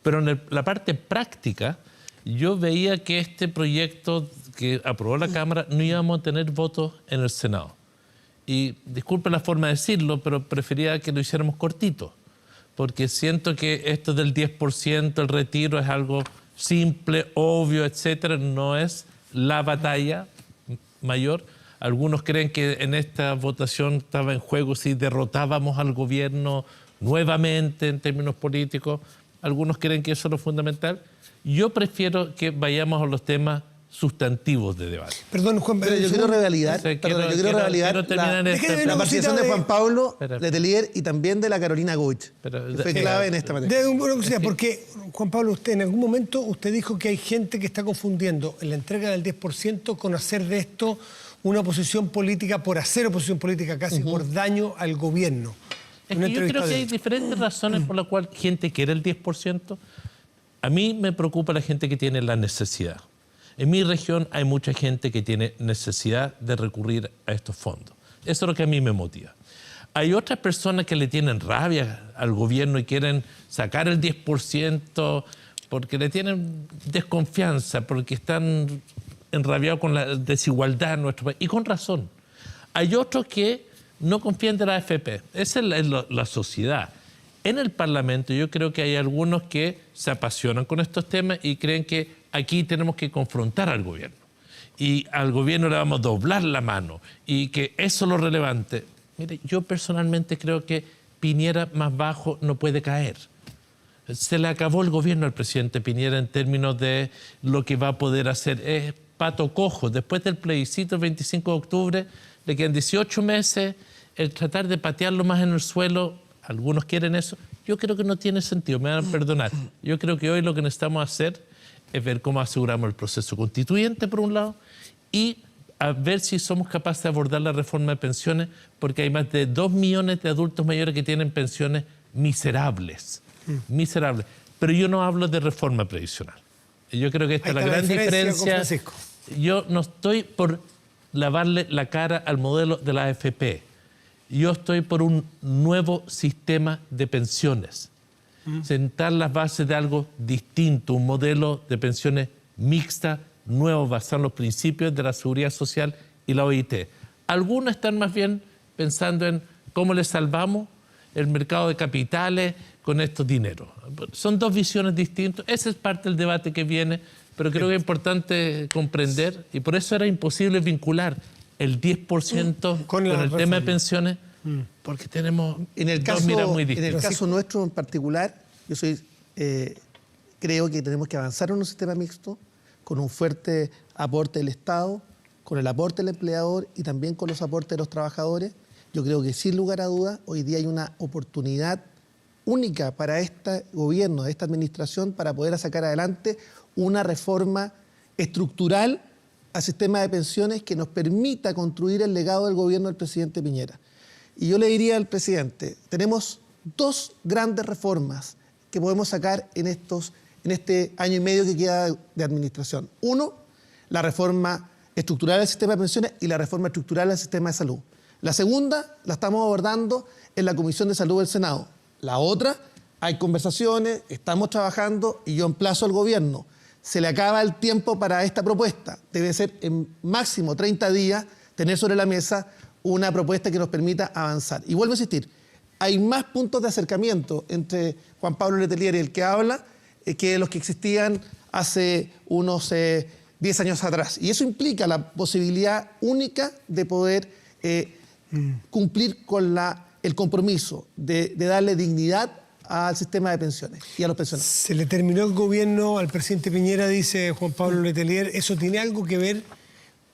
Speaker 15: pero en la parte práctica yo veía que este proyecto que aprobó la Cámara no íbamos a tener votos en el Senado. Y disculpe la forma de decirlo, pero prefería que lo hiciéramos cortito, porque siento que esto del 10%, el retiro, es algo simple, obvio, etcétera, no es la batalla mayor. Algunos creen que en esta votación estaba en juego si derrotábamos al gobierno nuevamente en términos políticos. Algunos creen que eso es lo fundamental. Yo prefiero que vayamos a los temas sustantivos de debate.
Speaker 14: Perdón, Juan, pero yo quiero revalidar, la participación de Juan Pablo Letelier y también de la Carolina Goich, que fue clave en esta materia.
Speaker 2: Porque, Juan Pablo, usted en algún momento usted dijo que hay gente que está confundiendo la entrega del 10% con hacer de esto una oposición política por hacer oposición política, casi por daño al gobierno.
Speaker 15: Es que yo creo que hay diferentes razones por las cuales gente quiere el 10%. A mí me preocupa la gente que tiene la necesidad. En mi región hay mucha gente que tiene necesidad de recurrir a estos fondos. Eso es lo que a mí me motiva. Hay otras personas que le tienen rabia al gobierno y quieren sacar el 10% porque le tienen desconfianza, porque están enrabiados con la desigualdad en nuestro país. Y con razón. Hay otros que no confían de la AFP. Esa es la sociedad. En el Parlamento yo creo que hay algunos que se apasionan con estos temas y creen que aquí tenemos que confrontar al gobierno. Y al gobierno le vamos a doblar la mano y que eso es lo relevante. Mire, yo personalmente creo que Piñera más bajo no puede caer. Se le acabó el gobierno al presidente Piñera en términos de lo que va a poder hacer. Es pato cojo. Después del plebiscito el 25 de octubre le quedan 18 meses. El tratar de patearlo más en el suelo, algunos quieren eso. Yo creo que no tiene sentido, me van a perdonar. Yo creo que hoy lo que necesitamos hacer es ver cómo aseguramos el proceso constituyente, por un lado, y a ver si somos capaces de abordar la reforma de pensiones, porque hay más de 2 millones de adultos mayores que tienen pensiones miserables. Miserables. Pero yo no hablo de reforma previsional. Yo creo que esta es la gran diferencia. Yo no estoy por lavarle la cara al modelo de la AFP. Yo estoy por un nuevo sistema de pensiones. Sentar las bases de algo distinto, un modelo de pensiones mixta, nuevo, basado en los principios de la seguridad social y la OIT. Algunos están más bien pensando en cómo le salvamos el mercado de capitales con estos dineros. Son dos visiones distintas. Ese es parte del debate que viene, pero creo que es importante comprender, y por eso era imposible vincular el 10% con el tema de pensiones, porque tenemos dos miradas muy distintas.
Speaker 14: En el caso nuestro en particular, yo creo que tenemos que avanzar en un sistema mixto, con un fuerte aporte del Estado, con el aporte del empleador y también con los aportes de los trabajadores. Yo creo que sin lugar a dudas, hoy día hay una oportunidad única para este gobierno, esta administración, para poder sacar adelante una reforma estructural al sistema de pensiones que nos permita construir el legado del gobierno del presidente Piñera. Y yo le diría al presidente, tenemos dos grandes reformas que podemos sacar en este año y medio que queda de administración. Uno, la reforma estructural del sistema de pensiones y la reforma estructural del sistema de salud. La segunda la estamos abordando en la Comisión de Salud del Senado. La otra, hay conversaciones, estamos trabajando y yo emplazo al gobierno. Se le acaba el tiempo para esta propuesta. Debe ser en máximo 30 días tener sobre la mesa una propuesta que nos permita avanzar. Y vuelvo a insistir, hay más puntos de acercamiento entre Juan Pablo Letelier y el que habla que los que existían hace unos 10 años atrás. Y eso implica la posibilidad única de poder cumplir con el compromiso de darle dignidad al sistema de pensiones y a los pensionados.
Speaker 2: Se le terminó el gobierno al presidente Piñera, dice Juan Pablo Letelier. ¿Eso tiene algo que ver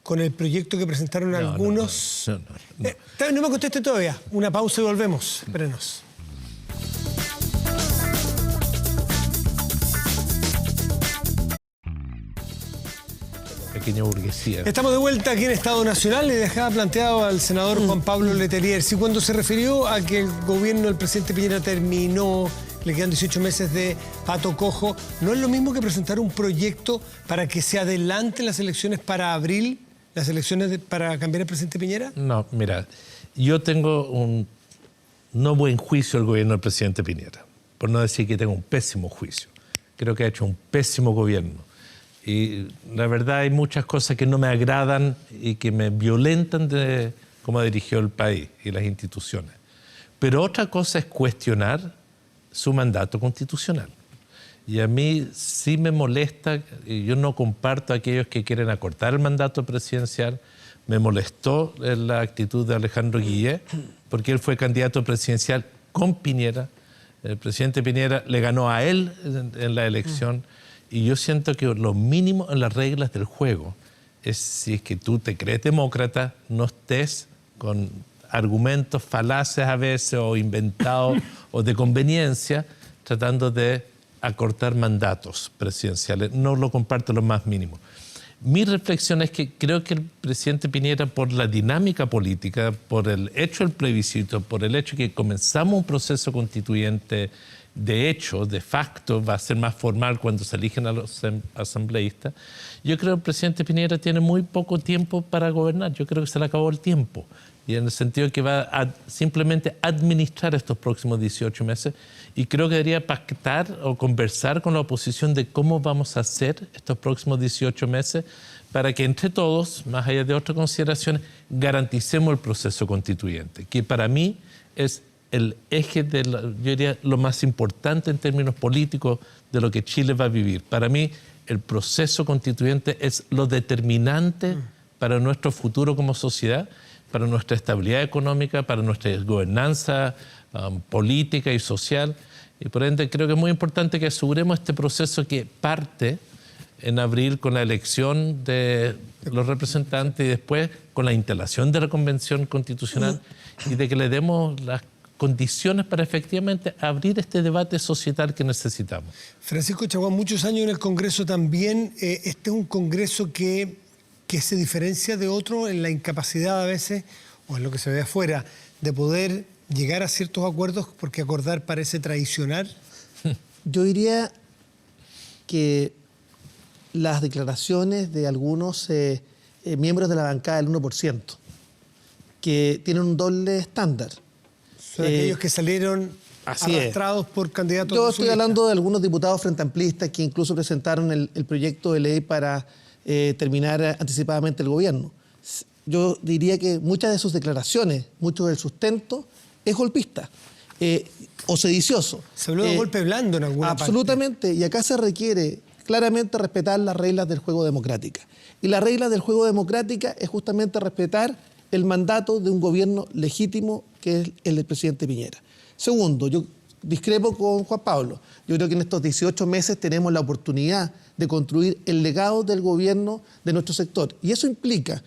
Speaker 2: con el proyecto que presentaron algunos? No me conteste todavía. Una pausa y volvemos. Espérenos.
Speaker 15: Pequeña burguesía.
Speaker 2: Estamos de vuelta aquí en Estado Nacional y dejaba planteado al senador Juan Pablo Letelier. Si cuando se refirió a que el gobierno del presidente Piñera terminó, le quedan 18 meses de pato cojo, ¿no es lo mismo que presentar un proyecto para que se adelanten las elecciones para abril, las elecciones para cambiar al presidente Piñera?
Speaker 15: No, mira, yo tengo un no buen juicio del gobierno del presidente Piñera, por no decir que tengo un pésimo juicio. Creo que ha hecho un pésimo gobierno. Y la verdad hay muchas cosas que no me agradan y que me violentan de cómo dirigió el país y las instituciones. Pero otra cosa es cuestionar su mandato constitucional. Y a mí sí me molesta, y yo no comparto a aquellos que quieren acortar el mandato presidencial. Me molestó la actitud de Alejandro Guillet, porque él fue candidato presidencial con Piñera. El presidente Piñera le ganó a él en la elección. Y yo siento que lo mínimo en las reglas del juego es, si es que tú te crees demócrata, no estés con argumentos falaces a veces o inventados o de conveniencia tratando de acortar mandatos presidenciales. No lo comparto lo más mínimo. Mi reflexión es que creo que el presidente Piñera, por la dinámica política, por el hecho del plebiscito, por el hecho que comenzamos un proceso constituyente de hecho, de facto, va a ser más formal cuando se eligen a los asambleístas. Yo creo que el presidente Piñera tiene muy poco tiempo para gobernar. Yo creo que se le acabó el tiempo. Y en el sentido que va a simplemente administrar estos próximos 18 meses. Y creo que debería pactar o conversar con la oposición de cómo vamos a hacer estos próximos 18 meses para que entre todos, más allá de otras consideraciones, garanticemos el proceso constituyente, que para mí es el eje yo diría, lo más importante en términos políticos de lo que Chile va a vivir. Para mí, el proceso constituyente es lo determinante para nuestro futuro como sociedad, para nuestra estabilidad económica, para nuestra gobernanza política y social. Y por ende, creo que es muy importante que aseguremos este proceso que parte en abril con la elección de los representantes y después con la instalación de la Convención Constitucional y de que le demos las condiciones para efectivamente abrir este debate societal que necesitamos.
Speaker 2: Francisco Chaguán, muchos años en el Congreso también. Este es un Congreso que se diferencia de otro en la incapacidad a veces, o en lo que se ve afuera, de poder llegar a ciertos acuerdos porque acordar parece traicionar.
Speaker 14: Yo diría que las declaraciones de algunos miembros de la bancada del 1%, que tienen un doble estándar.
Speaker 2: Son aquellos que salieron arrastrados por candidatos.
Speaker 14: Yo estoy hablando de algunos diputados frente amplistas que incluso presentaron el proyecto de ley para terminar anticipadamente el gobierno. Yo diría que muchas de sus declaraciones, mucho del sustento, es golpista o sedicioso.
Speaker 2: Se habló de golpe blando en alguna parte.
Speaker 14: Absolutamente, y acá se requiere claramente respetar las reglas del juego democrática. Y la regla del juego democrática es justamente respetar el mandato de un gobierno legítimo que es el del presidente Piñera. Segundo, yo discrepo con Juan Pablo. Yo creo que en estos 18 meses tenemos la oportunidad de construir el legado del gobierno de nuestro sector. Y eso implica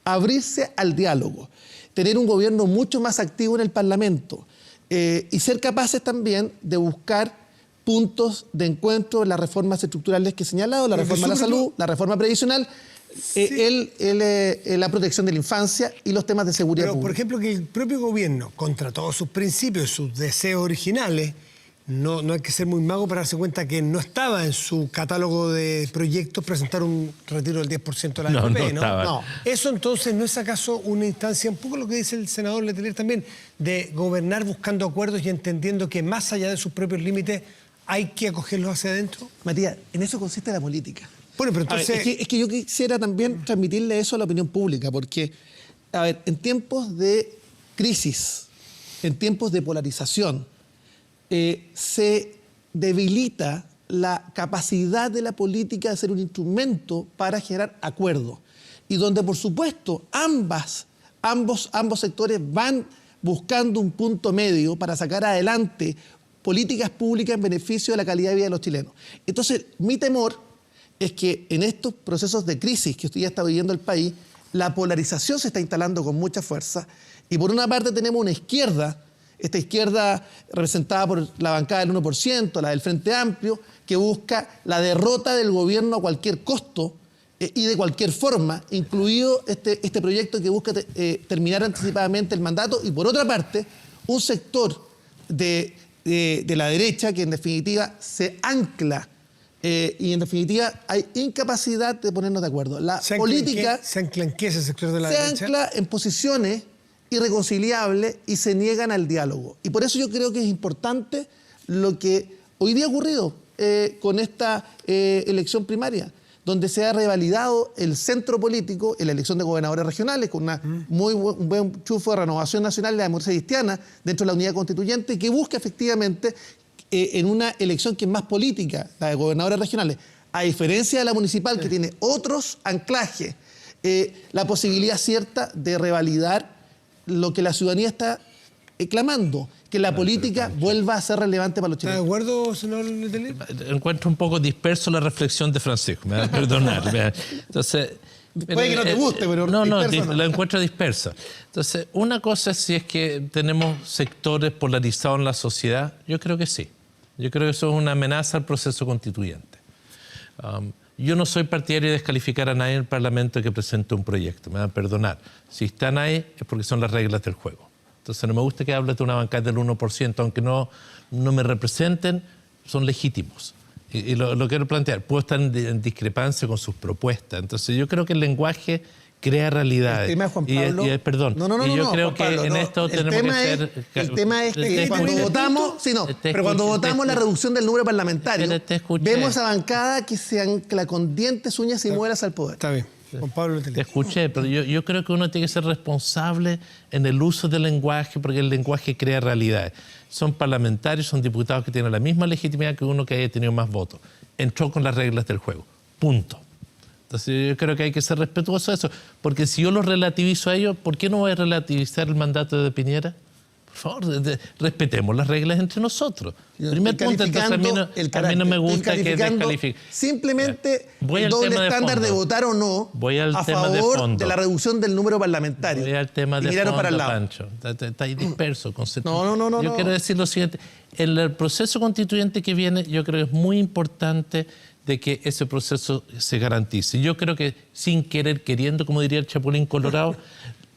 Speaker 14: abrirse al diálogo, tener un gobierno mucho más activo en el Parlamento, y ser capaces también de buscar puntos de encuentro en las reformas estructurales que he señalado, la reforma de la salud, la reforma previsional, la protección de la infancia y los temas de seguridad pública.
Speaker 2: Por ejemplo, que el propio gobierno, contra todos sus principios, sus deseos originales, no hay que ser muy mago para darse cuenta que no estaba en su catálogo de proyectos presentar un retiro del 10% de la AFP, ¿no? Eso entonces no es acaso una instancia, un poco lo que dice el senador Letelier también, de gobernar buscando acuerdos y entendiendo que más allá de sus propios límites hay que acogerlos hacia adentro.
Speaker 14: Matías, en eso consiste la política.
Speaker 2: Bueno, pero entonces...
Speaker 14: es que yo quisiera también transmitirle eso a la opinión pública, porque, a ver, en tiempos de crisis, en tiempos de polarización, se debilita la capacidad de la política de ser un instrumento para generar acuerdos. Y donde, por supuesto, ambos sectores van buscando un punto medio para sacar adelante políticas públicas en beneficio de la calidad de vida de los chilenos. Entonces, mi temor es que en estos procesos de crisis que usted ya está viviendo el país, la polarización se está instalando con mucha fuerza y por una parte tenemos una izquierda, esta izquierda representada por la bancada del 1%, la del Frente Amplio, que busca la derrota del gobierno a cualquier costo y de cualquier forma, incluido este proyecto que busca terminar anticipadamente el mandato, y por otra parte, un sector de la derecha que en definitiva se ancla y en definitiva hay incapacidad de ponernos de acuerdo. La política
Speaker 2: ¿Se ancla en qué ese sector de la derecha?
Speaker 14: Se ancla en posiciones irreconciliables y se niegan al diálogo. Y por eso yo creo que es importante lo que hoy día ha ocurrido con esta elección primaria, donde se ha revalidado el centro político en la elección de gobernadores regionales con un buen chufo de Renovación Nacional de la Democracia Cristiana dentro de la unidad constituyente, que busca efectivamente en una elección que es más política, la de gobernadores regionales, a diferencia de la municipal que tiene otros anclajes, la posibilidad cierta de revalidar lo que la ciudadanía está clamando, que la política vuelva a ser relevante para los chilenos.
Speaker 2: ¿Está de acuerdo, senador Letelier?
Speaker 15: Encuentro un poco disperso la reflexión de Francisco, me va a perdonar. Entonces,
Speaker 14: puede que no te guste, pero
Speaker 15: no, la encuentro dispersa. Entonces, una cosa es si es que tenemos sectores polarizados en la sociedad, yo creo que sí. Yo creo que eso es una amenaza al proceso constituyente. Yo no soy partidario de descalificar a nadie en el Parlamento que presente un proyecto, me van a perdonar. Si están ahí es porque son las reglas del juego. Entonces no me gusta que hables de una bancada del 1%, aunque no me representen, son legítimos. Y lo quiero plantear, puedo estar en discrepancia con sus propuestas. Entonces yo creo que el lenguaje crea realidades.
Speaker 14: El tema, Juan Pablo,
Speaker 15: perdón. Yo creo que Pablo, en esto tenemos que ser...
Speaker 14: El tema es que cuando votamos... pero cuando votamos la reducción del número parlamentario, vemos a bancada que se ancla con dientes, uñas y muelas al poder.
Speaker 2: Está bien. Juan Pablo,
Speaker 15: te escuché, pero yo creo que uno tiene que ser responsable en el uso del lenguaje, porque el lenguaje crea realidades. Son parlamentarios, son diputados que tienen la misma legitimidad que uno que haya tenido más votos. Entró con las reglas del juego. Punto. Entonces yo creo que hay que ser respetuoso de eso, porque si yo lo relativizo a ellos, ¿por qué no voy a relativizar el mandato de Piñera? Por favor, respetemos las reglas entre nosotros. Primer punto, entonces a mí no me gusta que descalifique.
Speaker 14: Simplemente el doble estándar de votar o no a favor de la reducción del número parlamentario.
Speaker 15: Voy al tema de fondo, para el lado. Pancho. Está ahí disperso.
Speaker 14: No.
Speaker 15: Yo quiero decir lo siguiente. En el proceso constituyente que viene, yo creo que es muy importante de que ese proceso se garantice. Yo creo que sin querer, queriendo, como diría el Chapulín Colorado,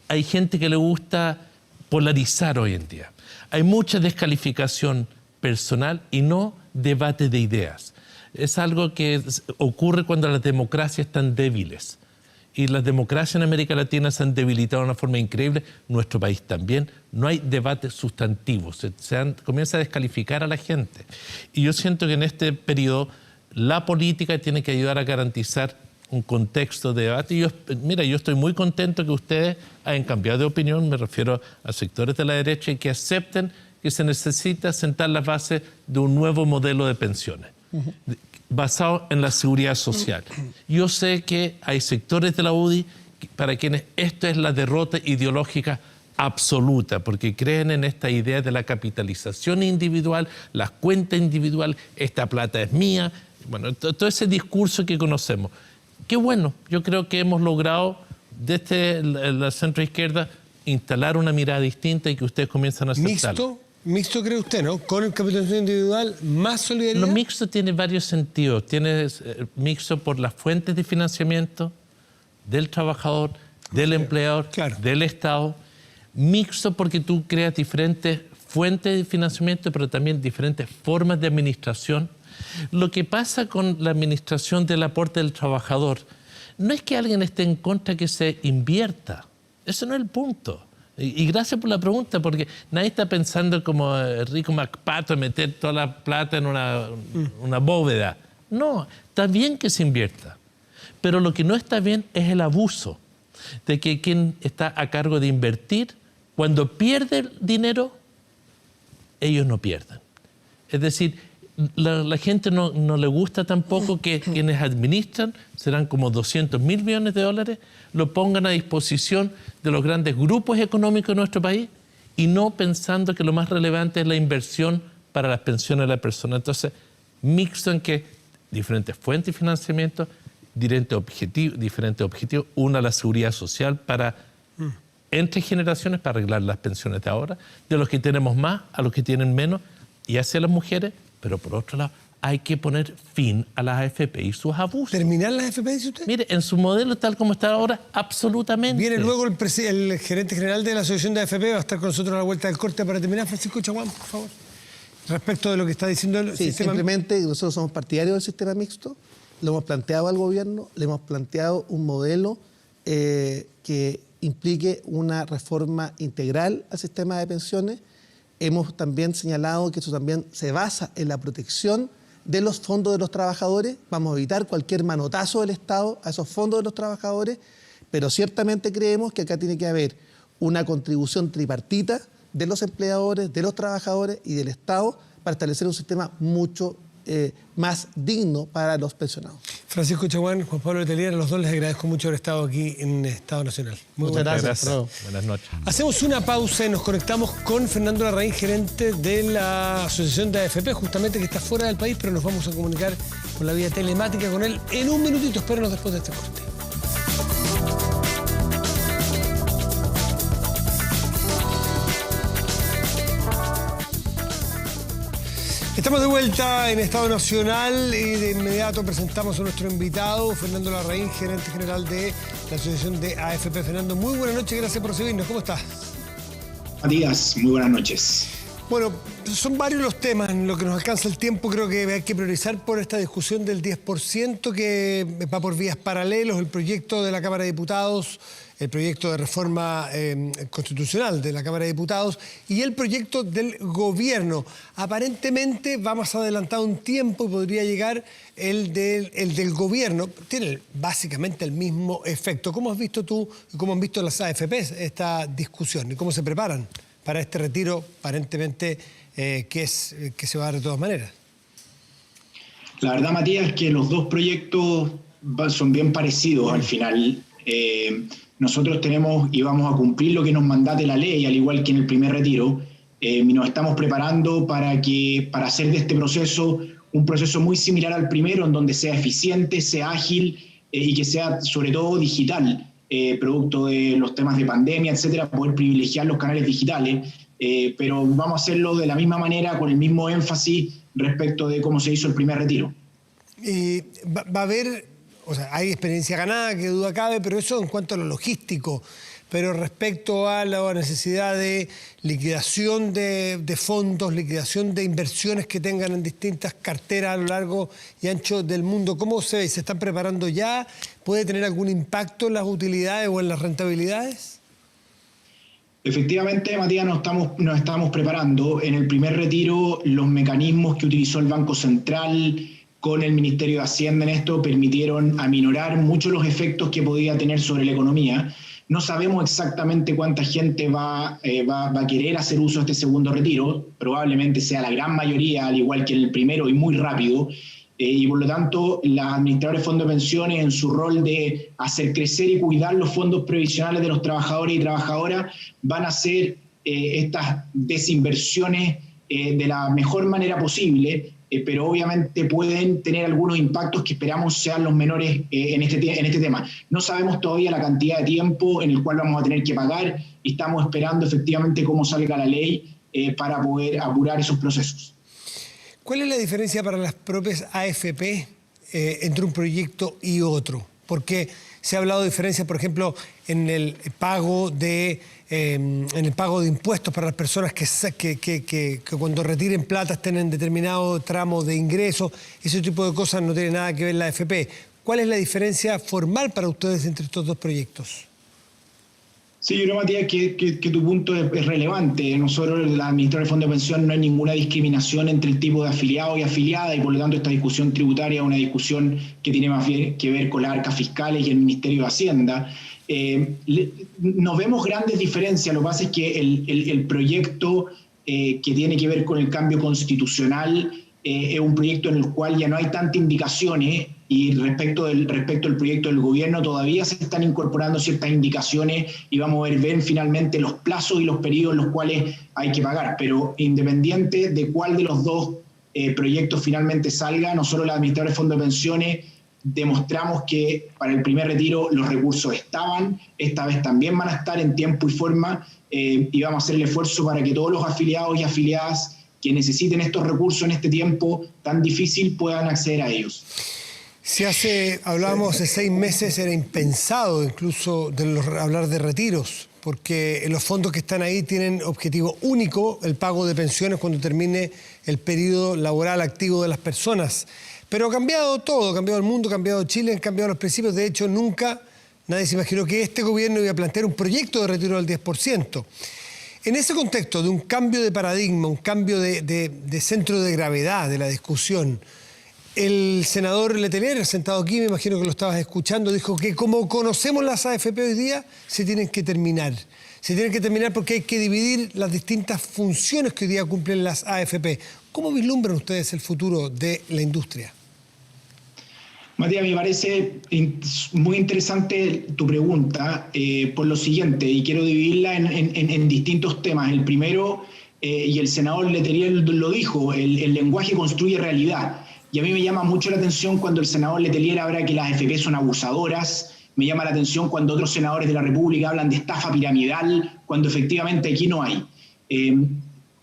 Speaker 15: hay gente que le gusta polarizar hoy en día. Hay mucha descalificación personal y no debate de ideas. Es algo que ocurre cuando las democracias están débiles. Y las democracias en América Latina se han debilitado de una forma increíble, nuestro país también. No hay debates sustantivos, comienza a descalificar a la gente. Y yo siento que en este periodo la política tiene que ayudar a garantizar un contexto de debate. Yo estoy muy contento que ustedes hayan cambiado de opinión, me refiero a sectores de la derecha, y que acepten que se necesita sentar las bases de un nuevo modelo de pensiones, basado en la seguridad social. Yo sé que hay sectores de la UDI para quienes esto es la derrota ideológica absoluta, porque creen en esta idea de la capitalización individual, las cuentas individuales, esta plata es mía, bueno, todo ese discurso que conocemos. Qué bueno, yo creo que hemos logrado desde la centroizquierda instalar una mirada distinta y que ustedes comienzan a aceptarla.
Speaker 2: ¿Mixto? Mixto, cree usted, ¿no? Con el capitalismo individual, más solidaridad.
Speaker 15: Lo mixto tiene varios sentidos. Tiene mixto por las fuentes de financiamiento del trabajador, del empleador, del Estado. Mixto porque tú creas diferentes fuentes de financiamiento, pero también diferentes formas de administración. Lo que pasa con la administración del aporte del trabajador no es que alguien esté en contra que se invierta. Eso no es el punto. Y gracias por la pregunta, porque nadie está pensando como Rico MacPato meter toda la plata en una bóveda. No, está bien que se invierta. Pero lo que no está bien es el abuso de que quien está a cargo de invertir, cuando pierde el dinero, ellos no pierdan. Es decir, la gente no le gusta tampoco que quienes administran, serán como 200.000 millones de dólares, lo pongan a disposición de los grandes grupos económicos de nuestro país y no pensando que lo más relevante es la inversión para las pensiones de la persona. Entonces, mixto en que diferentes fuentes de financiamiento, diferentes objetivos, una la seguridad social para entre generaciones para arreglar las pensiones de ahora, de los que tenemos más a los que tienen menos y hacia las mujeres, pero por otro lado hay que poner fin a las AFP y sus abusos.
Speaker 2: ¿Terminar las AFP, dice usted?
Speaker 15: Mire, en su modelo tal como está ahora, absolutamente.
Speaker 2: Viene luego el gerente general de la Asociación de AFP, va a estar con nosotros a la vuelta del corte para terminar. Francisco Chaguán, por favor. Respecto de lo que está diciendo el sistema.
Speaker 14: Simplemente nosotros somos partidarios del sistema mixto, lo hemos planteado al gobierno, le hemos planteado un modelo que implique una reforma integral al sistema de pensiones. Hemos también señalado que eso también se basa en la protección de los fondos de los trabajadores. Vamos a evitar cualquier manotazo del Estado a esos fondos de los trabajadores, pero ciertamente creemos que acá tiene que haber una contribución tripartita de los empleadores, de los trabajadores y del Estado para establecer un sistema mucho más digno para los pensionados.
Speaker 2: Francisco Chaguán, Juan Pablo Letelier, a los dos les agradezco mucho haber estado aquí en Estado Nacional.
Speaker 15: Muchas gracias. Buenas noches.
Speaker 2: Hacemos una pausa y nos conectamos con Fernando Larraín, gerente de la Asociación de AFP, justamente que está fuera del país, pero nos vamos a comunicar con la vía telemática con él en un minutito. Espérenos después de este corte. Estamos de vuelta en Estado Nacional y de inmediato presentamos a nuestro invitado, Fernando Larraín, gerente general de la Asociación de AFP. Fernando, muy buenas noches, gracias por recibirnos. ¿Cómo estás?
Speaker 16: Matías, muy buenas noches.
Speaker 2: Bueno, son varios los temas en lo que nos alcanza el tiempo. Creo que hay que priorizar por esta discusión del 10% que va por vías paralelos, el proyecto de la Cámara de Diputados, el proyecto de reforma constitucional de la Cámara de Diputados y el proyecto del gobierno. Aparentemente va más adelantado un tiempo y podría llegar el del gobierno. Tiene básicamente el mismo efecto. ¿Cómo has visto tú y cómo han visto las AFPs esta discusión y cómo se preparan para este retiro aparentemente que se va a dar de todas maneras?
Speaker 16: La verdad, Matías, es que los dos proyectos son bien parecidos al final. Nosotros tenemos y vamos a cumplir lo que nos mandate la ley, al igual que en el primer retiro. Nos estamos preparando para hacer de este proceso un proceso muy similar al primero, en donde sea eficiente, sea ágil y que sea sobre todo digital, producto de los temas de pandemia, etcétera, poder privilegiar los canales digitales, pero vamos a hacerlo de la misma manera, con el mismo énfasis respecto de cómo se hizo el primer retiro.
Speaker 2: Y va a haber... O sea, hay experiencia ganada, que duda cabe, pero eso en cuanto a lo logístico. Pero respecto a la necesidad de liquidación de fondos, liquidación de inversiones que tengan en distintas carteras a lo largo y ancho del mundo, ¿cómo se ve? ¿Se están preparando ya? ¿Puede tener algún impacto en las utilidades o en las rentabilidades?
Speaker 16: Efectivamente, Matías, nos estamos preparando. En el primer retiro, los mecanismos que utilizó el Banco Central con el Ministerio de Hacienda en esto permitieron aminorar mucho los efectos que podía tener sobre la economía. No sabemos exactamente cuánta gente va a querer hacer uso de este segundo retiro, probablemente sea la gran mayoría, al igual que en el primero, y muy rápido, y por lo tanto los administradores de fondos de pensiones, en su rol de hacer crecer y cuidar los fondos previsionales de los trabajadores y trabajadoras, van a hacer estas desinversiones de la mejor manera posible, pero obviamente pueden tener algunos impactos que esperamos sean los menores en este tema. No sabemos todavía la cantidad de tiempo en el cual vamos a tener que pagar y estamos esperando efectivamente cómo salga la ley para poder apurar esos procesos.
Speaker 2: ¿Cuál es la diferencia para las propias AFP entre un proyecto y otro? Porque se ha hablado de diferencias, por ejemplo, en el pago de impuestos para las personas que cuando retiren plata estén en determinado tramo de ingresos. Ese tipo de cosas no tiene nada que ver la AFP. ¿Cuál es la diferencia formal para ustedes entre estos dos proyectos?
Speaker 16: Sí, yo creo, Matías, que tu punto es relevante. Nosotros, la Administración de Fondo de Pensión, no hay ninguna discriminación entre el tipo de afiliado y afiliada, y por lo tanto esta discusión tributaria es una discusión que tiene más bien que ver con las arcas fiscales y el Ministerio de Hacienda. Nos vemos grandes diferencias. Lo que pasa es que el proyecto que tiene que ver con el cambio constitucional es un proyecto en el cual ya no hay tantas indicaciones, y respecto del proyecto del gobierno todavía se están incorporando ciertas indicaciones y vamos a ver finalmente los plazos y los periodos en los cuales hay que pagar. Pero independiente de cuál de los dos proyectos finalmente salga, nosotros los administradores de fondos de pensiones demostramos que para el primer retiro los recursos estaban, esta vez también van a estar en tiempo y forma, y vamos a hacer el esfuerzo para que todos los afiliados y afiliadas que necesiten estos recursos en este tiempo tan difícil puedan acceder a ellos.
Speaker 2: Hablábamos de 6 meses, era impensado incluso hablar de retiros, porque los fondos que están ahí tienen objetivo único, el pago de pensiones cuando termine el periodo laboral activo de las personas. Pero ha cambiado todo, ha cambiado el mundo, ha cambiado Chile, han cambiado los principios. De hecho, nunca nadie se imaginó que este gobierno iba a plantear un proyecto de retiro del 10%. En ese contexto de un cambio de paradigma, un cambio de centro de gravedad de la discusión, el senador Letelier, sentado aquí, me imagino que lo estabas escuchando, dijo que como conocemos las AFP hoy día, se tienen que terminar. Se tienen que terminar porque hay que dividir las distintas funciones que hoy día cumplen las AFP. ¿Cómo vislumbran ustedes el futuro de la industria?
Speaker 16: Matías, me parece muy interesante tu pregunta por lo siguiente, y quiero dividirla en distintos temas. El primero, y el senador Letelier lo dijo, el lenguaje construye realidad. Y a mí me llama mucho la atención cuando el senador Letelier habla que las AFP son abusadoras, me llama la atención cuando otros senadores de la República hablan de estafa piramidal, cuando efectivamente aquí no hay.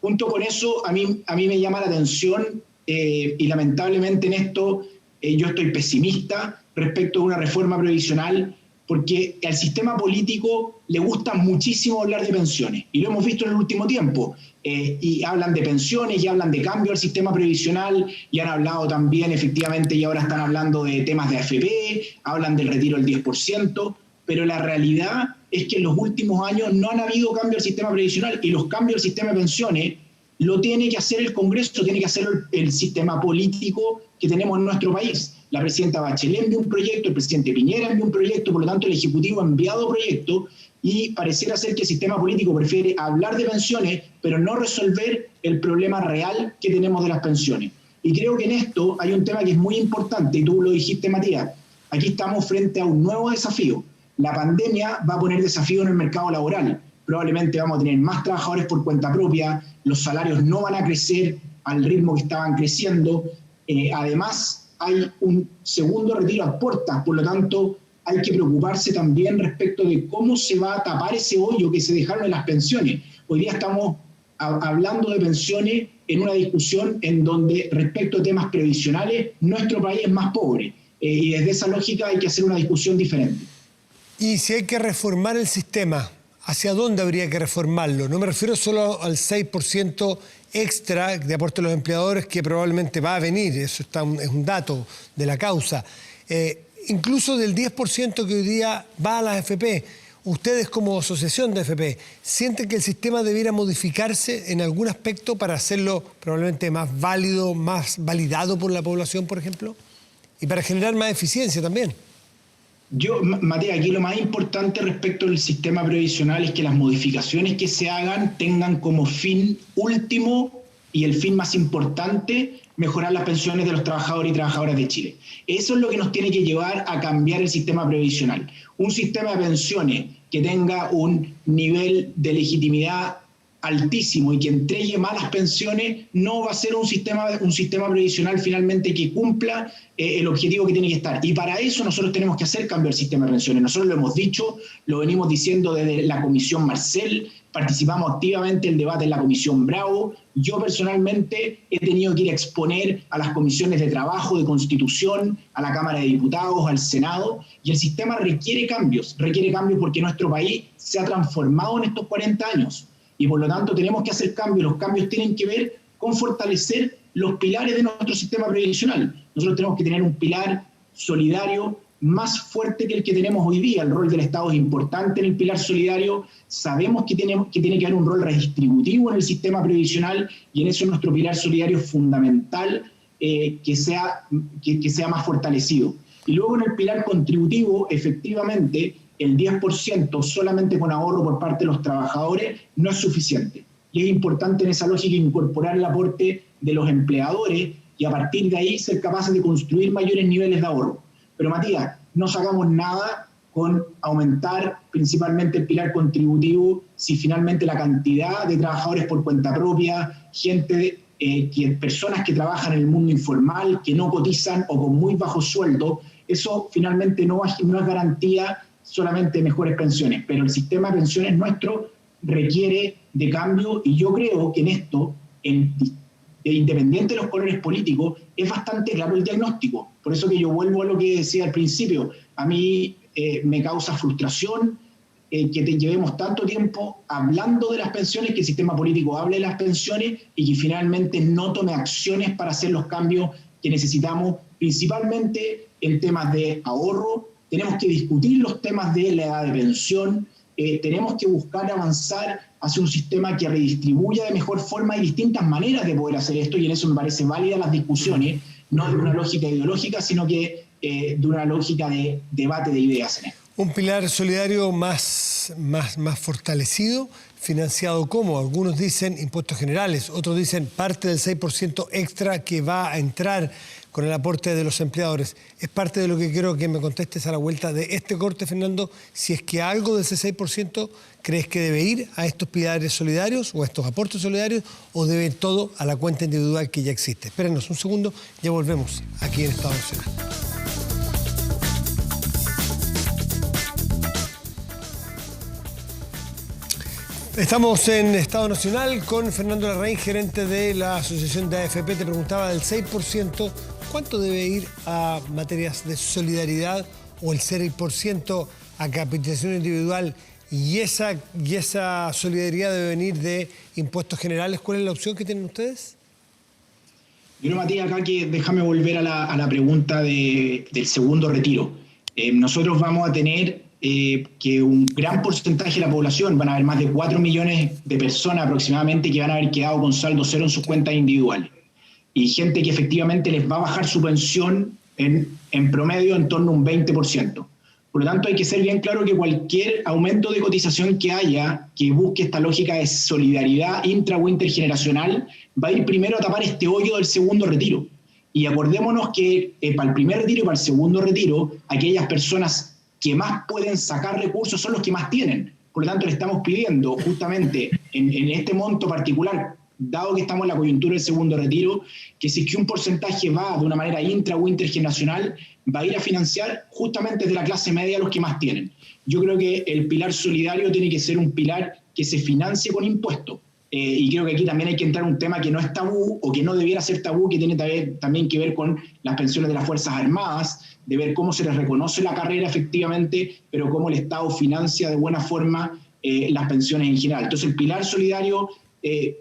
Speaker 16: Junto con eso, a mí me llama la atención, y lamentablemente en esto yo estoy pesimista respecto a una reforma previsional, porque al sistema político le gusta muchísimo hablar de pensiones, y lo hemos visto en el último tiempo. Y hablan de pensiones, y hablan de cambio al sistema previsional, y han hablado también efectivamente, y ahora están hablando de temas de AFP, hablan del retiro del 10%, pero la realidad es que en los últimos años no han habido cambio al sistema previsional, y los cambios al sistema de pensiones lo tiene que hacer el Congreso, tiene que hacerlo el sistema político que tenemos en nuestro país. La presidenta Bachelet envió un proyecto, el presidente Piñera envió un proyecto, por lo tanto el Ejecutivo ha enviado proyectos, y pareciera ser que el sistema político prefiere hablar de pensiones, pero no resolver el problema real que tenemos de las pensiones. Y creo que en esto hay un tema que es muy importante, y tú lo dijiste, Matías. Aquí estamos frente a un nuevo desafío. La pandemia va a poner desafío en el mercado laboral. Probablemente vamos a tener más trabajadores por cuenta propia, los salarios no van a crecer al ritmo que estaban creciendo. Además, hay un segundo retiro a puertas, por lo tanto, hay que preocuparse también respecto de cómo se va a tapar ese hoyo que se dejaron en las pensiones. Hoy día estamos hablando de pensiones en una discusión en donde, respecto a temas previsionales, nuestro país es más pobre. Y desde esa lógica hay que hacer una discusión diferente.
Speaker 2: Y si hay que reformar el sistema, ¿hacia dónde habría que reformarlo? No me refiero solo al 6% extra de aporte a los empleadores que probablemente va a venir, eso es un dato de la causa. Incluso del 10% que hoy día va a las AFP. Ustedes como asociación de AFP, ¿sienten que el sistema debiera modificarse en algún aspecto para hacerlo probablemente más válido, más validado por la población, por ejemplo? Y para generar más eficiencia también.
Speaker 16: Matías, aquí lo más importante respecto al sistema previsional es que las modificaciones que se hagan tengan como fin último y el fin más importante mejorar las pensiones de los trabajadores y trabajadoras de Chile. Eso es lo que nos tiene que llevar a cambiar el sistema previsional. Un sistema de pensiones que tenga un nivel de legitimidad altísimo y que entregue malas pensiones, no va a ser un sistema previsional finalmente que cumpla el objetivo que tiene que estar. Y para eso nosotros tenemos que hacer cambio al sistema de pensiones. Nosotros lo hemos dicho, lo venimos diciendo desde la Comisión Marcel, participamos activamente en el debate en la Comisión Bravo. Yo personalmente he tenido que ir a exponer a las comisiones de trabajo, de Constitución, a la Cámara de Diputados, al Senado, y el sistema requiere cambios porque nuestro país se ha transformado en estos 40 años. Y por lo tanto tenemos que hacer cambios. Los cambios tienen que ver con fortalecer los pilares de nuestro sistema previsional. Nosotros tenemos que tener un pilar solidario más fuerte que el que tenemos hoy día. El rol del Estado es importante en el pilar solidario. Sabemos que tiene que haber un rol redistributivo en el sistema previsional y en eso nuestro pilar solidario es fundamental que sea más fortalecido. Y luego en el pilar contributivo, efectivamente, el 10% solamente con ahorro por parte de los trabajadores no es suficiente. Y es importante en esa lógica incorporar el aporte de los empleadores y a partir de ahí ser capaces de construir mayores niveles de ahorro. Pero Matías, no sacamos nada con aumentar principalmente el pilar contributivo si finalmente la cantidad de trabajadores por cuenta propia, personas que trabajan en el mundo informal, que no cotizan o con muy bajo sueldo, eso finalmente no es garantía solamente mejores pensiones, pero el sistema de pensiones nuestro requiere de cambio y yo creo que en esto, independiente de los colores políticos, es bastante claro el diagnóstico. Por eso que yo vuelvo a lo que decía al principio. A mí me causa frustración que llevemos tanto tiempo hablando de las pensiones, que el sistema político hable de las pensiones y que finalmente no tome acciones para hacer los cambios que necesitamos, principalmente en temas de ahorro. Tenemos que discutir los temas de la edad de pensión, tenemos que buscar avanzar hacia un sistema que redistribuya de mejor forma. Hay distintas maneras de poder hacer esto y en eso me parece válida las discusiones, no de una lógica ideológica, sino que de una lógica de debate de ideas en esto.
Speaker 2: Un pilar solidario más fortalecido, financiado ¿cómo? Algunos dicen impuestos generales, otros dicen parte del 6% extra que va a entrar con el aporte de los empleadores. Es parte de lo que quiero que me contestes a la vuelta de este corte, Fernando, si es que algo de ese 6% crees que debe ir a estos pilares solidarios o a estos aportes solidarios o debe todo a la cuenta individual que ya existe. Espérenos un segundo, ya volvemos aquí en Estado Nacional. Estamos en Estado Nacional con Fernando Larraín, gerente de la Asociación de AFP. Te preguntaba del 6%, ¿cuánto debe ir a materias de solidaridad o el 6% a capitalización individual? Y esa solidaridad debe venir de impuestos generales. ¿Cuál es la opción que tienen ustedes?
Speaker 16: Yo, Matías, acá que déjame volver a la pregunta del segundo retiro. Nosotros vamos a tener que un gran porcentaje de la población, van a haber más de 4 millones de personas aproximadamente que van a haber quedado con saldo cero en sus cuentas individuales. Y gente que efectivamente les va a bajar su pensión en promedio en torno a un 20%. Por lo tanto, hay que ser bien claro que cualquier aumento de cotización que haya, que busque esta lógica de solidaridad intra o intergeneracional, va a ir primero a tapar este hoyo del segundo retiro. Y acordémonos que para el primer retiro y para el segundo retiro, aquellas personas que más pueden sacar recursos son los que más tienen. Por lo tanto, le estamos pidiendo justamente en este monto particular, dado que estamos en la coyuntura del segundo retiro, que si es que un porcentaje va de una manera intra o intergeneracional, va a ir a financiar justamente desde la clase media a los que más tienen. Yo creo que el pilar solidario tiene que ser un pilar que se financie con impuestos. Y creo que aquí también hay que entrar en un tema que no es tabú o que no debiera ser tabú, que tiene también que ver con las pensiones de las Fuerzas Armadas, de ver cómo se les reconoce la carrera efectivamente, pero cómo el Estado financia de buena forma las pensiones en general. Entonces el pilar solidario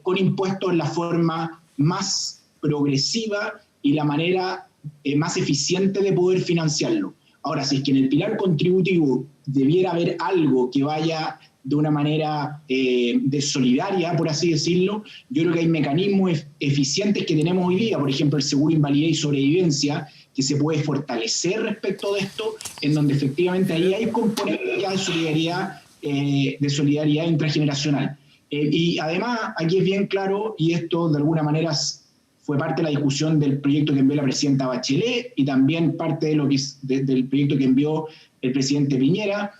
Speaker 16: con impuestos es la forma más progresiva y la manera más eficiente de poder financiarlo. Ahora, si es que en el pilar contributivo debiera haber algo que vaya de una manera de solidaria, por así decirlo, yo creo que hay mecanismos eficientes que tenemos hoy día, por ejemplo, el seguro invalidez y sobrevivencia, que se puede fortalecer respecto de esto, en donde efectivamente ahí hay componentes ya de solidaridad intrageneracional. Y además, aquí es bien claro, y esto de alguna manera fue parte de la discusión del proyecto que envió la presidenta Bachelet y también parte de del proyecto que envió el presidente Piñera,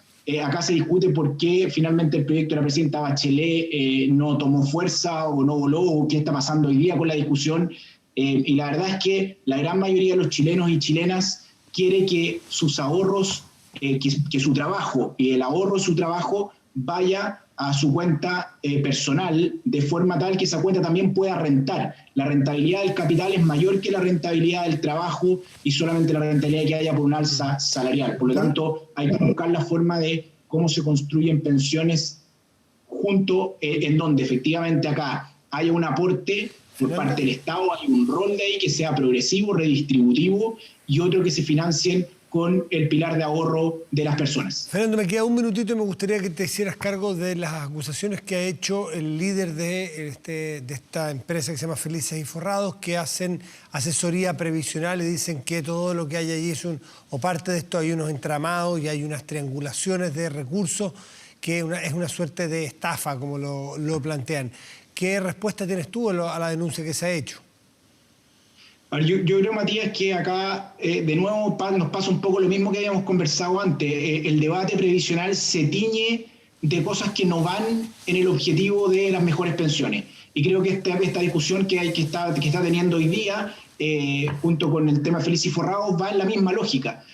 Speaker 16: Acá se discute por qué finalmente el proyecto de la presidenta Bachelet no tomó fuerza o no voló, o qué está pasando hoy día con la discusión. Y la verdad es que la gran mayoría de los chilenos y chilenas quiere que sus ahorros, que su trabajo y el ahorro de su trabajo vaya a su cuenta personal, de forma tal que esa cuenta también pueda rentar. La rentabilidad del capital es mayor que la rentabilidad del trabajo y solamente la rentabilidad que haya por un alza salarial. Por lo tanto, hay que buscar la forma de cómo se construyen pensiones junto, en donde efectivamente acá haya un aporte por parte del Estado, hay un rol de ahí que sea progresivo, redistributivo, y otro que se financien con el pilar de ahorro de las personas.
Speaker 2: Fernando, me queda un minutito y me gustaría que te hicieras cargo de las acusaciones que ha hecho el líder de esta empresa que se llama Felices y Forrados, que hacen asesoría previsional y dicen que todo lo que hay allí o parte de esto hay unos entramados y hay unas triangulaciones de recursos, que es una suerte de estafa, como lo plantean. ¿Qué respuesta tienes tú a la denuncia que se ha hecho?
Speaker 16: Yo creo, Matías, que acá de nuevo nos pasa un poco lo mismo que habíamos conversado antes. El debate previsional se tiñe de cosas que no van en el objetivo de las mejores pensiones. Y creo que esta discusión que está teniendo hoy día, junto con el tema Felices y Forrados, va en la misma lógica.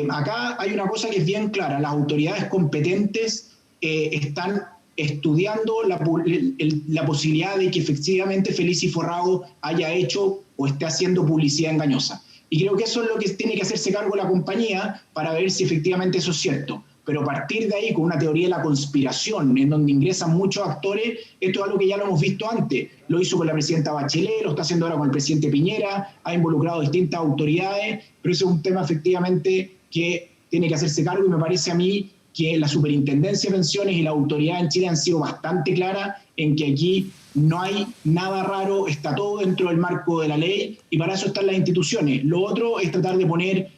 Speaker 16: Acá hay una cosa que es bien clara. Las autoridades competentes están estudiando la posibilidad de que efectivamente Felices y Forrados haya hecho o esté haciendo publicidad engañosa. Y creo que eso es lo que tiene que hacerse cargo la compañía para ver si efectivamente eso es cierto. Pero a partir de ahí, con una teoría de la conspiración, en donde ingresan muchos actores, esto es algo que ya lo hemos visto antes. Lo hizo con la presidenta Bachelet, lo está haciendo ahora con el presidente Piñera, ha involucrado distintas autoridades, pero eso es un tema efectivamente que tiene que hacerse cargo, y me parece a mí que la Superintendencia de Pensiones y la autoridad en Chile han sido bastante claras en que aquí no hay nada raro, está todo dentro del marco de la ley, y para eso están las instituciones. Lo otro es tratar de poner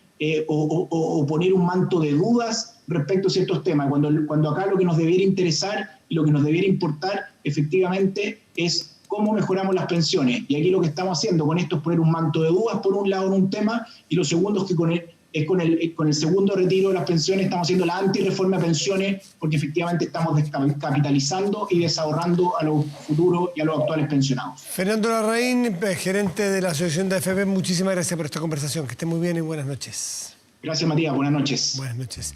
Speaker 16: o poner un manto de dudas respecto a ciertos temas, cuando acá lo que nos debiera interesar y lo que nos debiera importar efectivamente es cómo mejoramos las pensiones. Y aquí lo que estamos haciendo con esto es poner un manto de dudas por un lado en un tema, y lo segundo es que con el segundo retiro de las pensiones estamos haciendo la antirreforma de pensiones, porque efectivamente estamos descapitalizando y desahorrando a los futuros y a los actuales pensionados.
Speaker 2: Fernando Larraín, gerente de la Asociación de AFP, muchísimas gracias por esta conversación. Que esté muy bien y buenas noches.
Speaker 16: Gracias, Matías. Buenas noches.
Speaker 2: Buenas noches.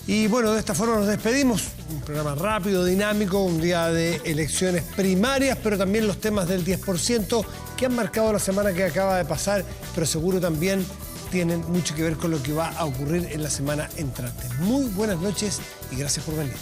Speaker 2: Y bueno, de esta forma nos despedimos. Un programa rápido, dinámico, un día de elecciones primarias, pero también los temas del 10% que han marcado la semana que acaba de pasar, pero seguro también tienen mucho que ver con lo que va a ocurrir en la semana entrante. Muy buenas noches y gracias por venir.